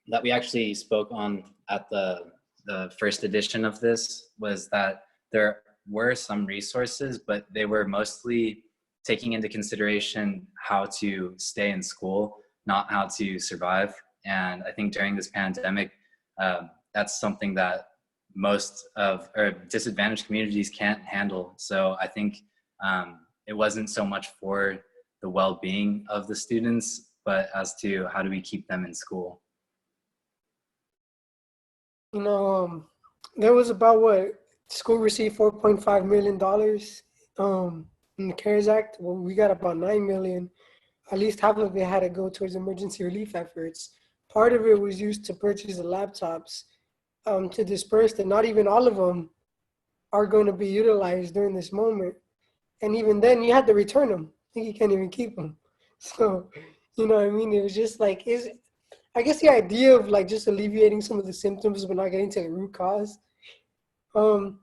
that we actually spoke on at the first edition of this, was that there were some resources, but they were mostly taking into consideration how to stay in school, not how to survive. And I think during this pandemic, that's something that most of or disadvantaged communities can't handle. So I think it wasn't so much for the well-being of the students, but as to how do we keep them in school.
You know, there was about what school received $4.5 million in the CARES Act. Well, we got about 9 million. At least half of it had to go towards emergency relief efforts. Part of it was used to purchase the laptops to disperse them. Not even all of them are going to be utilized during this moment. And even then, you had to return them. I think you can't even keep them. So, you know what I mean? It was just like, I guess the idea of like just alleviating some of the symptoms but not getting to the root cause. And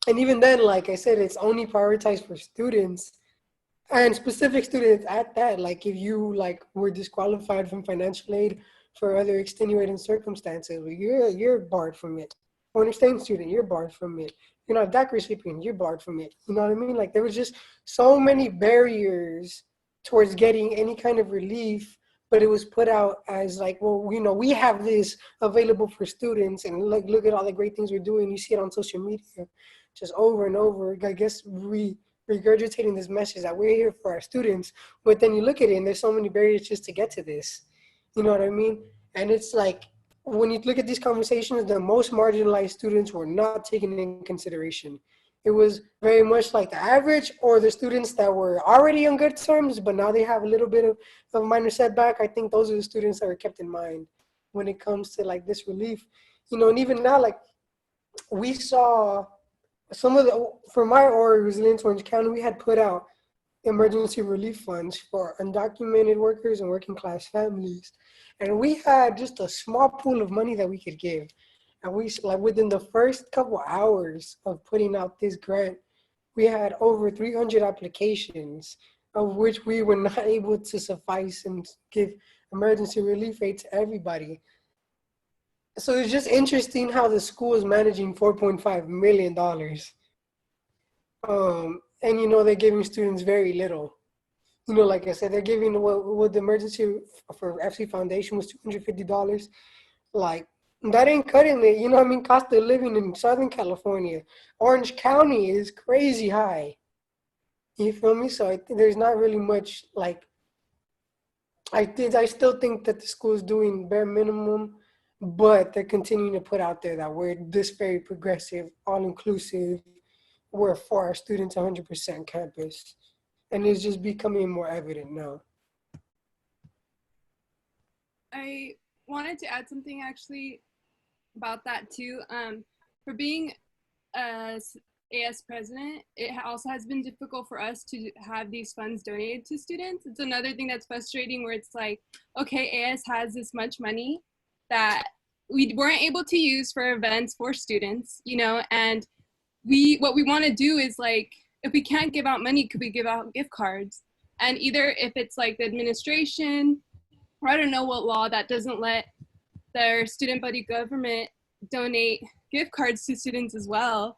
even then, like I said, it's only prioritized for students and specific students at that. Like if you like were disqualified from financial aid for other extenuating circumstances, you're barred from it. Foreign exchange student, you're barred from it. You're not a DAC recipient, you're barred from it. You know what I mean? Like there was just so many barriers towards getting any kind of relief, but it was put out as like, well, you know, we have this available for students, and like look at all the great things we're doing. You see it on social media just over and over. I guess regurgitating this message that we're here for our students, but then you look at it and there's so many barriers just to get to this. You know what I mean? And it's like, when you look at these conversations, the most marginalized students were not taken in consideration. It was very much like the average, or the students that were already on good terms, but now they have a little bit of minor setback. I think those are the students that were kept in mind when it comes to like this relief. You know, and even now, like we saw some of the, for my org, Resilience Orange County, we had put out emergency relief funds for undocumented workers and working class families. And we had just a small pool of money that we could give. And we, like within the first couple hours of putting out this grant, we had over 300 applications, of which we were not able to suffice and give emergency relief aid to everybody. So it's just interesting how the school is managing $4.5 million. And you know, they're giving students very little. You know, like I said, they're giving what the emergency for FC Foundation was $250. Like, that ain't cutting it. You know what I mean? Cost of living in Southern California, Orange County is crazy high. You feel me? So I think there's not really much, like, I still think that the school is doing bare minimum, but they're continuing to put out there that we're this very progressive, all-inclusive, we're for our students 100% campus. And it's just becoming more evident now.
I wanted to add something actually about that too. For being as AS president, it also has been difficult for us to have these funds donated to students. It's another thing that's frustrating, where it's like, okay, AS has this much money that we weren't able to use for events for students, you know, and what we want to do is like if we can't give out money, could we give out gift cards? And either if it's like the administration, or I don't know what law that doesn't let their student body government donate gift cards to students as well,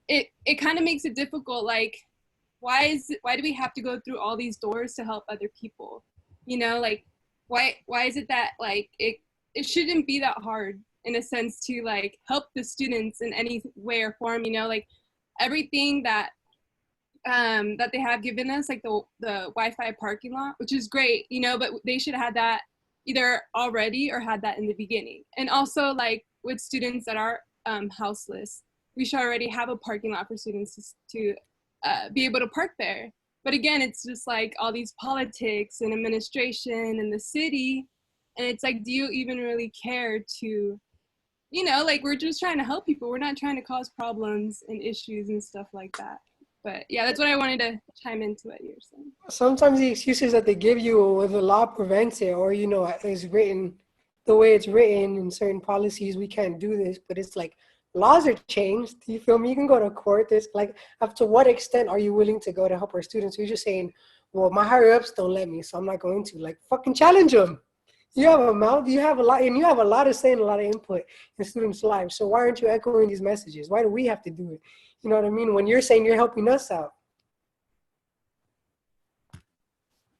it kind of makes it difficult. Like, why do we have to go through all these doors to help other people? You know, like, why is it that like it shouldn't be that hard in a sense to like help the students in any way or form, you know, like everything that that they have given us, like the Wi-Fi parking lot, which is great, you know, but they should have had that either already or had that in the beginning. And also like with students that are houseless, we should already have a parking lot for students to be able to park there. But again, it's just like all these politics and administration and the city. And it's like, do you even really care to, you know, like we're just trying to help people. We're not trying to cause problems and issues and stuff like that. But yeah, that's what I wanted to chime into what you're saying.
Sometimes the excuses that they give you, or the law prevents it, or, you know, it's written the way it's written in certain policies, we can't do this. But it's like, laws are changed. You feel me? You can go to court. There's like, up to what extent are you willing to go to help our students? You're just saying, well, my higher ups don't let me, so I'm not going to. Like, fucking challenge them. You have a mouth, you have a lot, and you have a lot of say and a lot of input in students' lives. So why aren't you echoing these messages? Why do we have to do it? You know what I mean? When you're saying you're helping us out.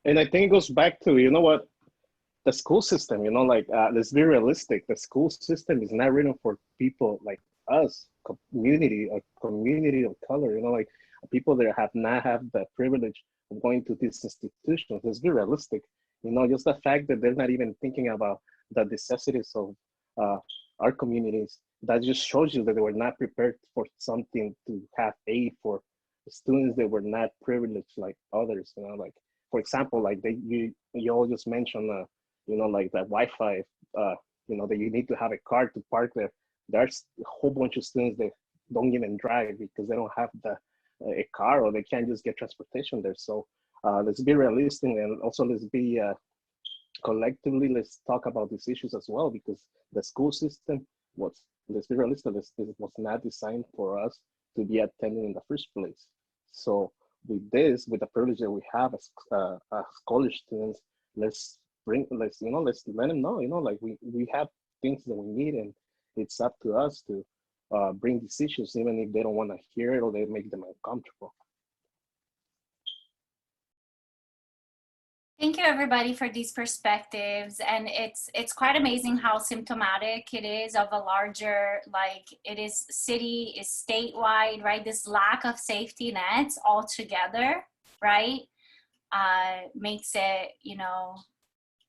And I think it goes back to, you know what, the school system, you know, like, let's be realistic. The school system is not written for people like us, a community of color, you know, like people that have not had the privilege of going to these institutions. Let's be realistic. You know, just the fact that they're not even thinking about the necessities of our communities, that just shows you that they were not prepared for something to have aid for students that were not privileged like others, you know, like, for example, like you all just mentioned, you know, like that Wi-Fi, you know, that you need to have a car to park there. There's a whole bunch of students that don't even drive because they don't have a car, or they can't just get transportation there. So let's be realistic, and also let's be collectively, let's talk about these issues as well, because the school system was, let's be realistic, it was not designed for us to be attending in the first place. So with this, with the privilege that we have as college students, let's let them know, you know, like we have things that we need, and it's up to us to bring these issues, even if they don't want to hear it or they make them uncomfortable.
Thank you, everybody, for these perspectives. And it's quite amazing how symptomatic it is of a larger, like, it is city, is statewide, right? This lack of safety nets altogether, right? Makes it, you know,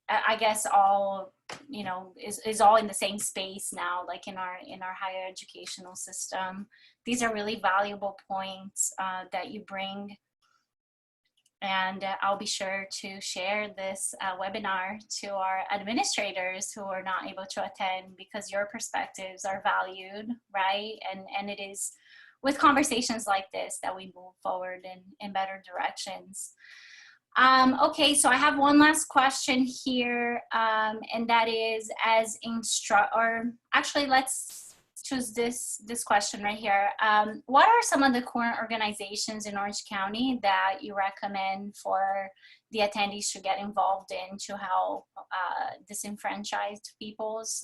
I guess all, you know, is all in the same space now, like in our higher educational system. These are really valuable points that you bring. And I'll be sure to share this webinar to our administrators who are not able to attend, because your perspectives are valued, right? And it is with conversations like this that we move forward in better directions. Okay, so I have one last question here, and that is, as actually let's choose this question right here. What are some of the current organizations in Orange County that you recommend for the attendees to get involved in to help disenfranchised peoples?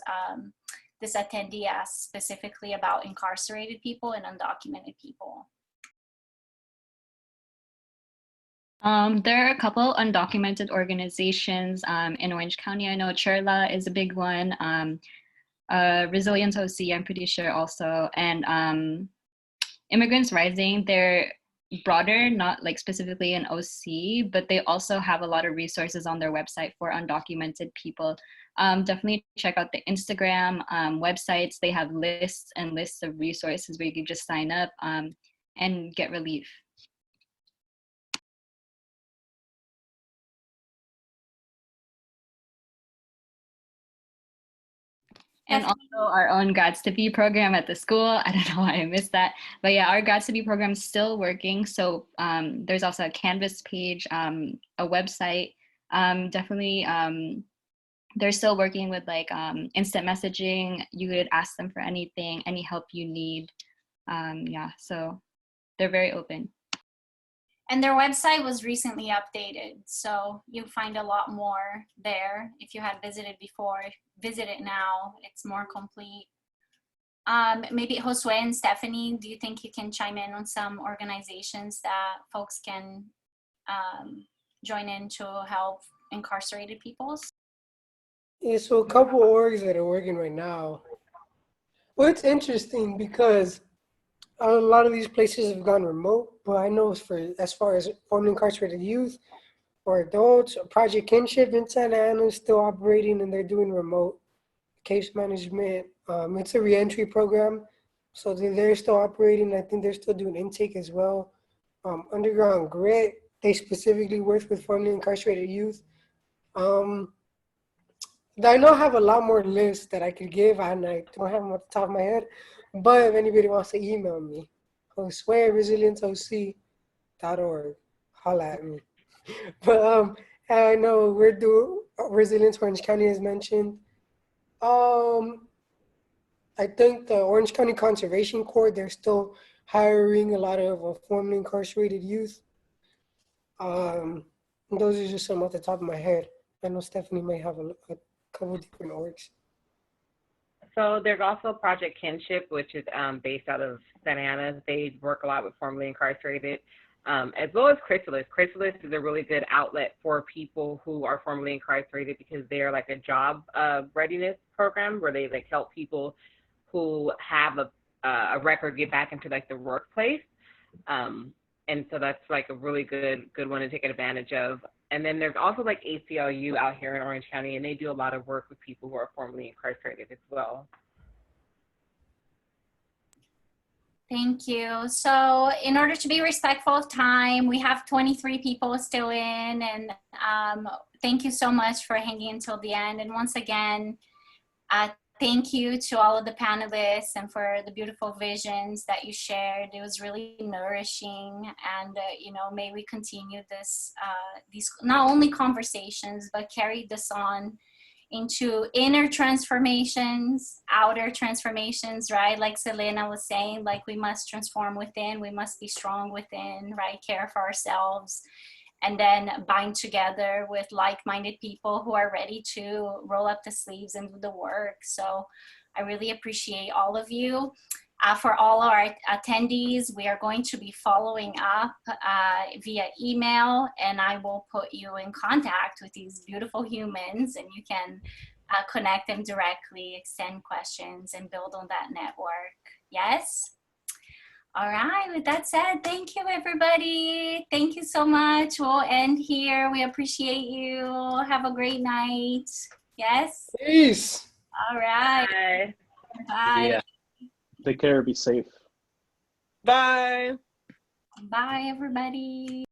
This attendee asked specifically about incarcerated people and undocumented people.
There are a couple undocumented organizations in Orange County. I know CHIRLA is a big one. Resilience OC, I'm pretty sure also, and Immigrants Rising. They're broader, not like specifically an OC, but they also have a lot of resources on their website for undocumented people. Definitely check out the Instagram websites. They have lists and lists of resources where you can just sign up and get relief. And also our own Grads to Be program at the school. I don't know why I missed that. But yeah, our Grads to Be program is still working. So there's also a Canvas page, a website. Definitely, they're still working with like instant messaging. You could ask them for anything, any help you need. Yeah, so they're very open.
And their website was recently updated, so you'll find a lot more there. If you had visited before, visit it now. It's more complete. Maybe Josue and Stephanie, do you think you can chime in on some organizations that folks can join in to help incarcerated peoples?
Yeah, so a couple orgs that are working right now. Well, it's interesting because a lot of these places have gone remote, but I know as far as formerly incarcerated youth or adults, Project Kinship in Santa Ana is still operating and they're doing remote case management. It's a reentry program, so they're still operating. I think they're still doing intake as well. Underground Grit, they specifically work with formerly incarcerated youth. I know I have a lot more lists that I could give, and I don't have them off the top of my head. But if anybody wants to email me, Josue@resilienceoc.org. Holla at me. But I know we're doing Resilience Orange County as mentioned. I think the Orange County Conservation Corps, they're still hiring a lot of formerly incarcerated youth. Those are just some off the top of my head. I know Stephanie may have a couple different orgs.
So there's also Project Kinship, which is based out of Santa Ana. They work a lot with formerly incarcerated, as well as Chrysalis. Chrysalis is a really good outlet for people who are formerly incarcerated because they're like a job readiness program where they like help people who have a record get back into like the workplace. And so that's like a really good one to take advantage of. And then there's also like ACLU out here in Orange County, and they do a lot of work with people who are formerly incarcerated as well.
Thank you. So in order to be respectful of time, we have 23 people still in, and thank you so much for hanging until the end. And once again, thank you to all of the panelists and for the beautiful visions that you shared. It was really nourishing, and you know, may we continue this, these not only conversations, but carry this on into inner transformations, outer transformations, right? Like Selena was saying, like we must transform within, we must be strong within, right? Care for ourselves, and then bind together with like-minded people who are ready to roll up the sleeves and do the work. So I really appreciate all of you. For all our attendees, we are going to be following up via email, and I will put you in contact with these beautiful humans, and you can connect them directly, extend questions, and build on that network. Yes? All right, with that said, thank you, everybody. Thank you so much. We'll end here. We appreciate you. Have a great night. Yes?
Peace.
All right.
Bye.
Bye.
Yeah.
Take care. Be safe.
Bye.
Bye, everybody.